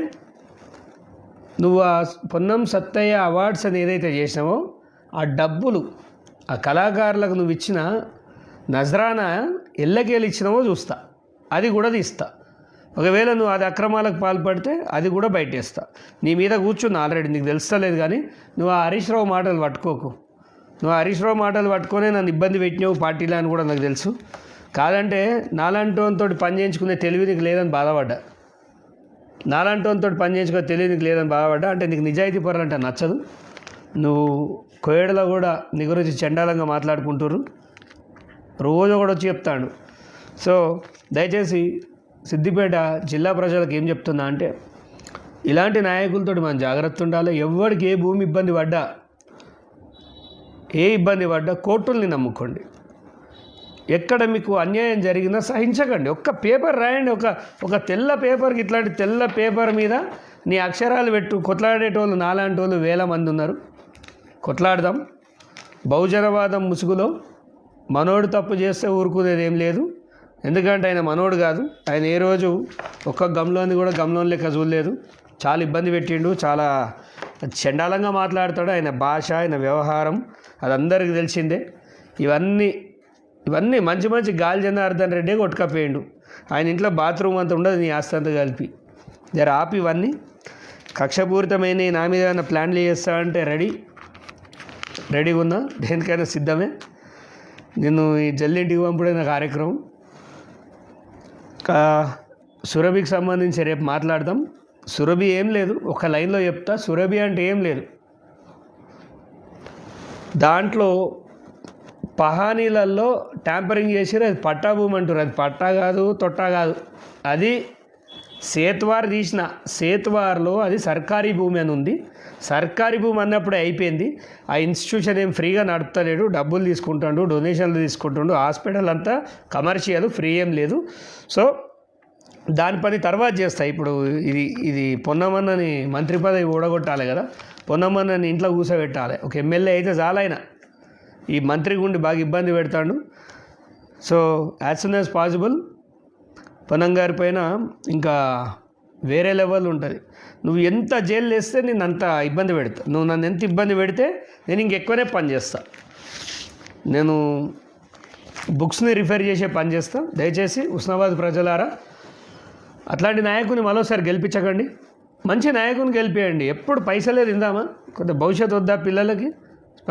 నువ్వు ఆ పొన్నం సత్తయ్య అవార్డ్స్ అని ఏదైతే చేసినావో ఆ డబ్బులు ఆ కళాకారులకు నువ్వు ఇచ్చిన నజరానా ఎల్లకేళ్ళు ఇచ్చినావో చూస్తా, అది కూడా తీస్తా. ఒకవేళ నువ్వు అది అక్రమాలకు పాల్పడితే అది కూడా బయటేస్తా. నీ మీద కూర్చున్నా ఆల్రెడీ, నీకు తెలుస్తలేదు. కానీ నువ్వు ఆ హరీష్ రావు మాటలు పట్టుకోకు. నువ్వు హరీష్ రావు మాటలు పట్టుకొనే నన్ను ఇబ్బంది పెట్టినావు పార్టీలో అని కూడా నాకు తెలుసు. కాదంటే నాలాంటితో పని చేయించుకునే తెలివి నీకు లేదని బాధపడ్డా. నాలాంటితో పని చేయించుకునే తెలివి నీకు లేదని బాధపడ్డా. అంటే నీకు నిజాయితీ పరులు అంటే నచ్చదు. నువ్వు కోయడలో కూడా నీ గురించి చండాలంగా మాట్లాడుకుంటారు. రోజు కూడా వచ్చి చెప్తాడు. సో దయచేసి సిద్దిపేట జిల్లా ప్రజలకు ఏం చెప్తున్నా అంటే, ఇలాంటి నాయకులతో మనం జాగ్రత్త ఉండాలి. ఎవరికి ఏ భూమి ఇబ్బంది పడ్డా కోర్టుల్ని నమ్ముకోండి. ఎక్కడ మీకు అన్యాయం జరిగినా సహించకండి. ఒక్క పేపర్ రాయండి, ఒక తెల్ల పేపర్కి, ఇట్లాంటి తెల్ల పేపర్ మీద నీ అక్షరాలు పెట్టు. కొట్లాడేటోళ్ళు నాలాంటి వాళ్ళు 1000 మంది ఉన్నారు. కొట్లాడదాం. బహుజనవాదం ముసుగులో మనోడు తప్పు చేస్తే ఊరుకునేది ఏం లేదు. ఎందుకంటే ఆయన మనోడు కాదు. ఆయన ఏ రోజు ఒక్క గమ్లోని కూడా గమ్లోని లెక్క చూడలేదు. చాలా ఇబ్బంది పెట్టిండు, చాలా చండాలంగా మాట్లాడతాడు. ఆయన భాష, ఆయన వ్యవహారం అది అందరికీ తెలిసిందే. ఇవన్నీ మంచి గాలి జనార్దన్ రెడ్డి కొట్టుకపోయిండు. ఆయన ఇంట్లో బాత్రూమ్ అంతా ఉండదు, నీ ఆస్తి అంతా కలిపి. జర ఆపి ఇవన్నీ. కక్షపూరితమైన నా మీద ఏమైనా ప్లాన్లు చేస్తా అంటే రెడీగా ఉన్నా, దేనికైనా సిద్ధమే. నేను ఈ జల్లింటికి పంపుడైన కార్యక్రమం. సురభికి సంబంధించి రేపు మాట్లాడదాం. సురభి ఏం లేదు, ఒక లైన్లో చెప్తా. సురభి అంటే ఏం లేదు, దాంట్లో పహానీలలో ట్యాంపరింగ్ చేసి అది పట్టా భూమి అంటారు. అది పట్టా కాదు, తొట్టా కాదు. అది సేత్వార్ తీసిన సేత్వార్లో అది సర్కారీ భూమి అని ఉంది. సర్కారీ భూమి అన్నప్పుడే అయిపోయింది. ఆ ఇన్స్టిట్యూషన్ ఏం ఫ్రీగా నడుపుతలేడు, డబ్బులు తీసుకుంటాడు, డొనేషన్లు తీసుకుంటాడు. హాస్పిటల్ అంతా కమర్షియల్, ఫ్రీ ఏం లేదు. సో దాని పని తర్వాత చేస్తాయి. ఇప్పుడు ఇది పొన్నమన్నని మంత్రి పదవి ఊడగొట్టాలి కదా, పొన్నమన్నని ఇంట్లో కూర్చోబెట్టాలి. ఒక ఎమ్మెల్యే అయితే చాలైనా ఈ మంత్రి గుండి బాగా ఇబ్బంది పెడతాడు. So as soon as possible Ponnam గారి పైన ఇంకా వేరే లెవెల్ ఉంటుంది. నువ్వు ఎంత జైలు వేస్తే నేను అంత ఇబ్బంది పెడతా, నువ్వు నన్ను ఎంత ఇబ్బంది పెడితే నేను ఇంకెక్కువనే పని చేస్తా, నేను బుక్స్ని రిఫర్ చేసే పని చేస్తా. దయచేసి హుస్నాబాద్ ప్రజలారా అట్లాంటి నాయకుని మరోసారి గెలిపించకండి, మంచి నాయకుని గెలిపేయండి. ఎప్పుడు పైసలే తిందామా, కొంత భవిష్యత్తు వద్దా పిల్లలకి,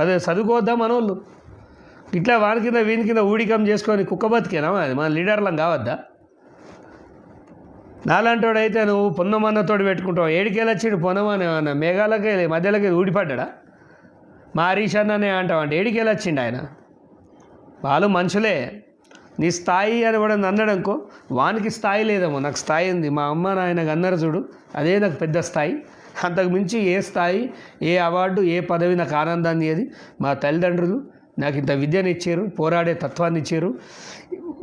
అదే చదువుకోవద్దా మనోళ్ళు, ఇట్లా వాని కింద వీని కింద ఊడికం చేసుకొని కుక్క బతికేనా అది మన లీడర్లం కావద్దా? నాలాంటోడు అయితే నువ్వు పొన్నమన్నతోడు పెట్టుకుంటావు, ఏడికెళ్ళొచ్చిండు పొన్నమన్న మేఘాలకి మధ్యలోకి ఊడిపడ్డా, మా హరీష్ అన్ననే అంటావు అంటే ఏడికెళ్ళొచ్చిండు ఆయన. వాళ్ళు మనుషులే, నీ స్థాయి అని కూడా అన్నాడనుకో, వానికి స్థాయి లేదేమో, నాకు స్థాయి ఉంది. మా అమ్మ నాయనకు అన్నారు చూడు, అదే నాకు పెద్ద స్థాయి. అంతకు మించి ఏ స్థాయి, ఏ అవార్డు, ఏ పదవి నాకు ఆనందాన్ని ఏది. మా తల్లిదండ్రులు నాకు ఇంత విద్యను ఇచ్చారు, పోరాడే తత్వాన్ని ఇచ్చారు.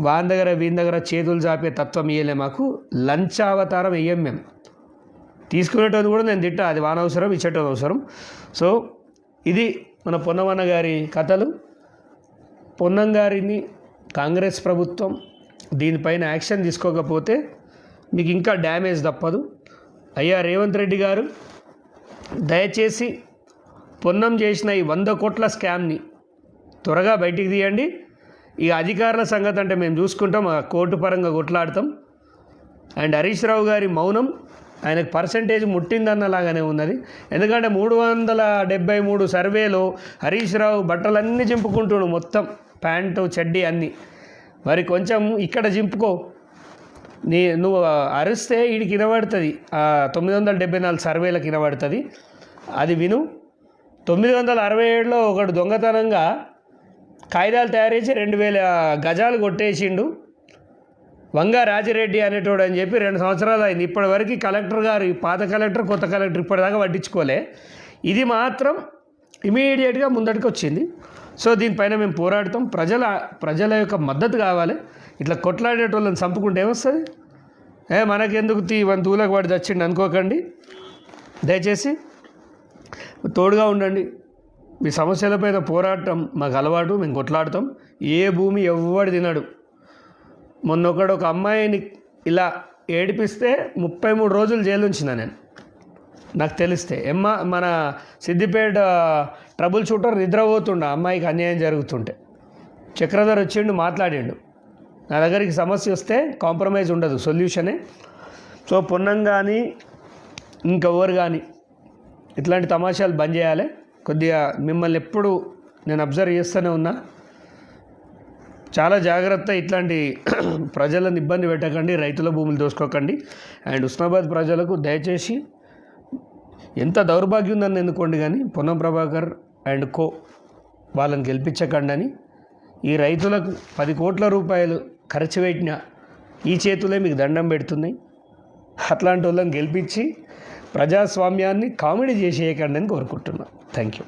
వాని దగ్గర వీని దగ్గర చేతులు చాపే తత్వం ఇయ్యలే మాకు, లంచావతారం వెయ్యం మేము. తీసుకునేటోది కూడా నేను తిట్టా, అది వాన అవసరం, ఇచ్చేటోది అవసరం. సో ఇది మన పొన్నమన్న గారి కథలు. పొన్నం గారిని కాంగ్రెస్ ప్రభుత్వం దీనిపైన యాక్షన్ తీసుకోకపోతే మీకు ఇంకా డ్యామేజ్ తప్పదు. అయ్యా రేవంత్ రెడ్డి గారు, దయచేసి పొన్నం చేసిన ఈ 100 కోట్ల స్కామ్ని త్వరగా బయటికి తీయండి. ఈ అధికారుల సంగతి అంటే మేము చూసుకుంటాం, కోర్టు పరంగా కొట్లాడతాం. అండ్ హరీష్ రావు గారి మౌనం ఆయనకు పర్సంటేజ్ ముట్టిందన్నలాగానే ఉన్నది. ఎందుకంటే 373 సర్వేలో హరీష్ రావు బట్టలన్నీ చింపుకుంటున్నాడు, మొత్తం ప్యాంటు చెడ్డీ అన్నీ. మరి కొంచెం ఇక్కడ చింపుకో, నువ్వు అరిస్తే వీడికి వినబడుతుంది, 974 సర్వేలకు వినబడుతుంది, అది విను. 967లో ఒకడు దొంగతనంగా కాగితాలు తయారు చేసి 2000 గజాలు కొట్టేసిండు, వంగ రాజిరెడ్డి అనేటోడు అని చెప్పి 2 సంవత్సరాలు అయింది. ఇప్పటివరకు కలెక్టర్ గారు, పాత కలెక్టర్ కొత్త కలెక్టర్ ఇప్పటిదాకా పట్టించుకోలే. ఇది మాత్రం ఇమీడియట్గా ముందటికి వచ్చింది. సో దీనిపైన మేము పోరాడతాం. ప్రజల యొక్క మద్దతు కావాలి. ఇట్లా కొట్లాడేటోళ్ళని చంపుకుంటే ఏమొస్తుంది? మనకెందుకు వన్ దూలకు పడి తెచ్చిండి అనుకోకండి. దయచేసి తోడుగా ఉండండి. మీ సమస్యలపైన పోరాటం మాకు అలవాటు, మేము కొట్లాడతాం. ఏ భూమి ఎవ్వడు తినడు. మొన్నొకడు ఒక అమ్మాయిని ఇలా ఏడిపిస్తే 33 రోజులు జైలు ఉంచిన నేను, నాకు తెలిస్తే. మన సిద్దిపేట ట్రబుల్ షూటర్ నిద్రపోతుండ, అమ్మాయికి అన్యాయం జరుగుతుంటే చక్రధర్ వచ్చిండు, మాట్లాడిండు. నా దగ్గరికి సమస్య వస్తే కాంప్రమైజ్ ఉండదు, సొల్యూషనే. సో పొన్నం కానీ ఇంకెవరు కానీ ఇట్లాంటి తమాషాలు బంద్ చేయాలి. కొద్దిగా మిమ్మల్ని ఎప్పుడు నేను అబ్జర్వ్ చేస్తూనే ఉన్నా, చాలా జాగ్రత్త. ఇట్లాంటి ప్రజలను ఇబ్బంది పెట్టకండి, రైతుల భూములు దోసుకోకండి. అండ్ హుస్నాబాద్ ప్రజలకు దయచేసి ఎంత దౌర్భాగ్యం ఉందని ఎన్నుకోండి, కానీ పొన్నం ప్రభాకర్ అండ్ కో వాళ్ళని గెలిపించకండి అని. ఈ రైతులకు 10 కోట్ల రూపాయలు ఖర్చు పెట్టిన ఈ చేతులే మీకు దండం పెడుతున్నాయి. అట్లాంటి వాళ్ళని గెలిపించి ప్రజాస్వామ్యాన్ని కామెడీ చేసేయకండి అని కోరుకుంటున్నాను. Thank you.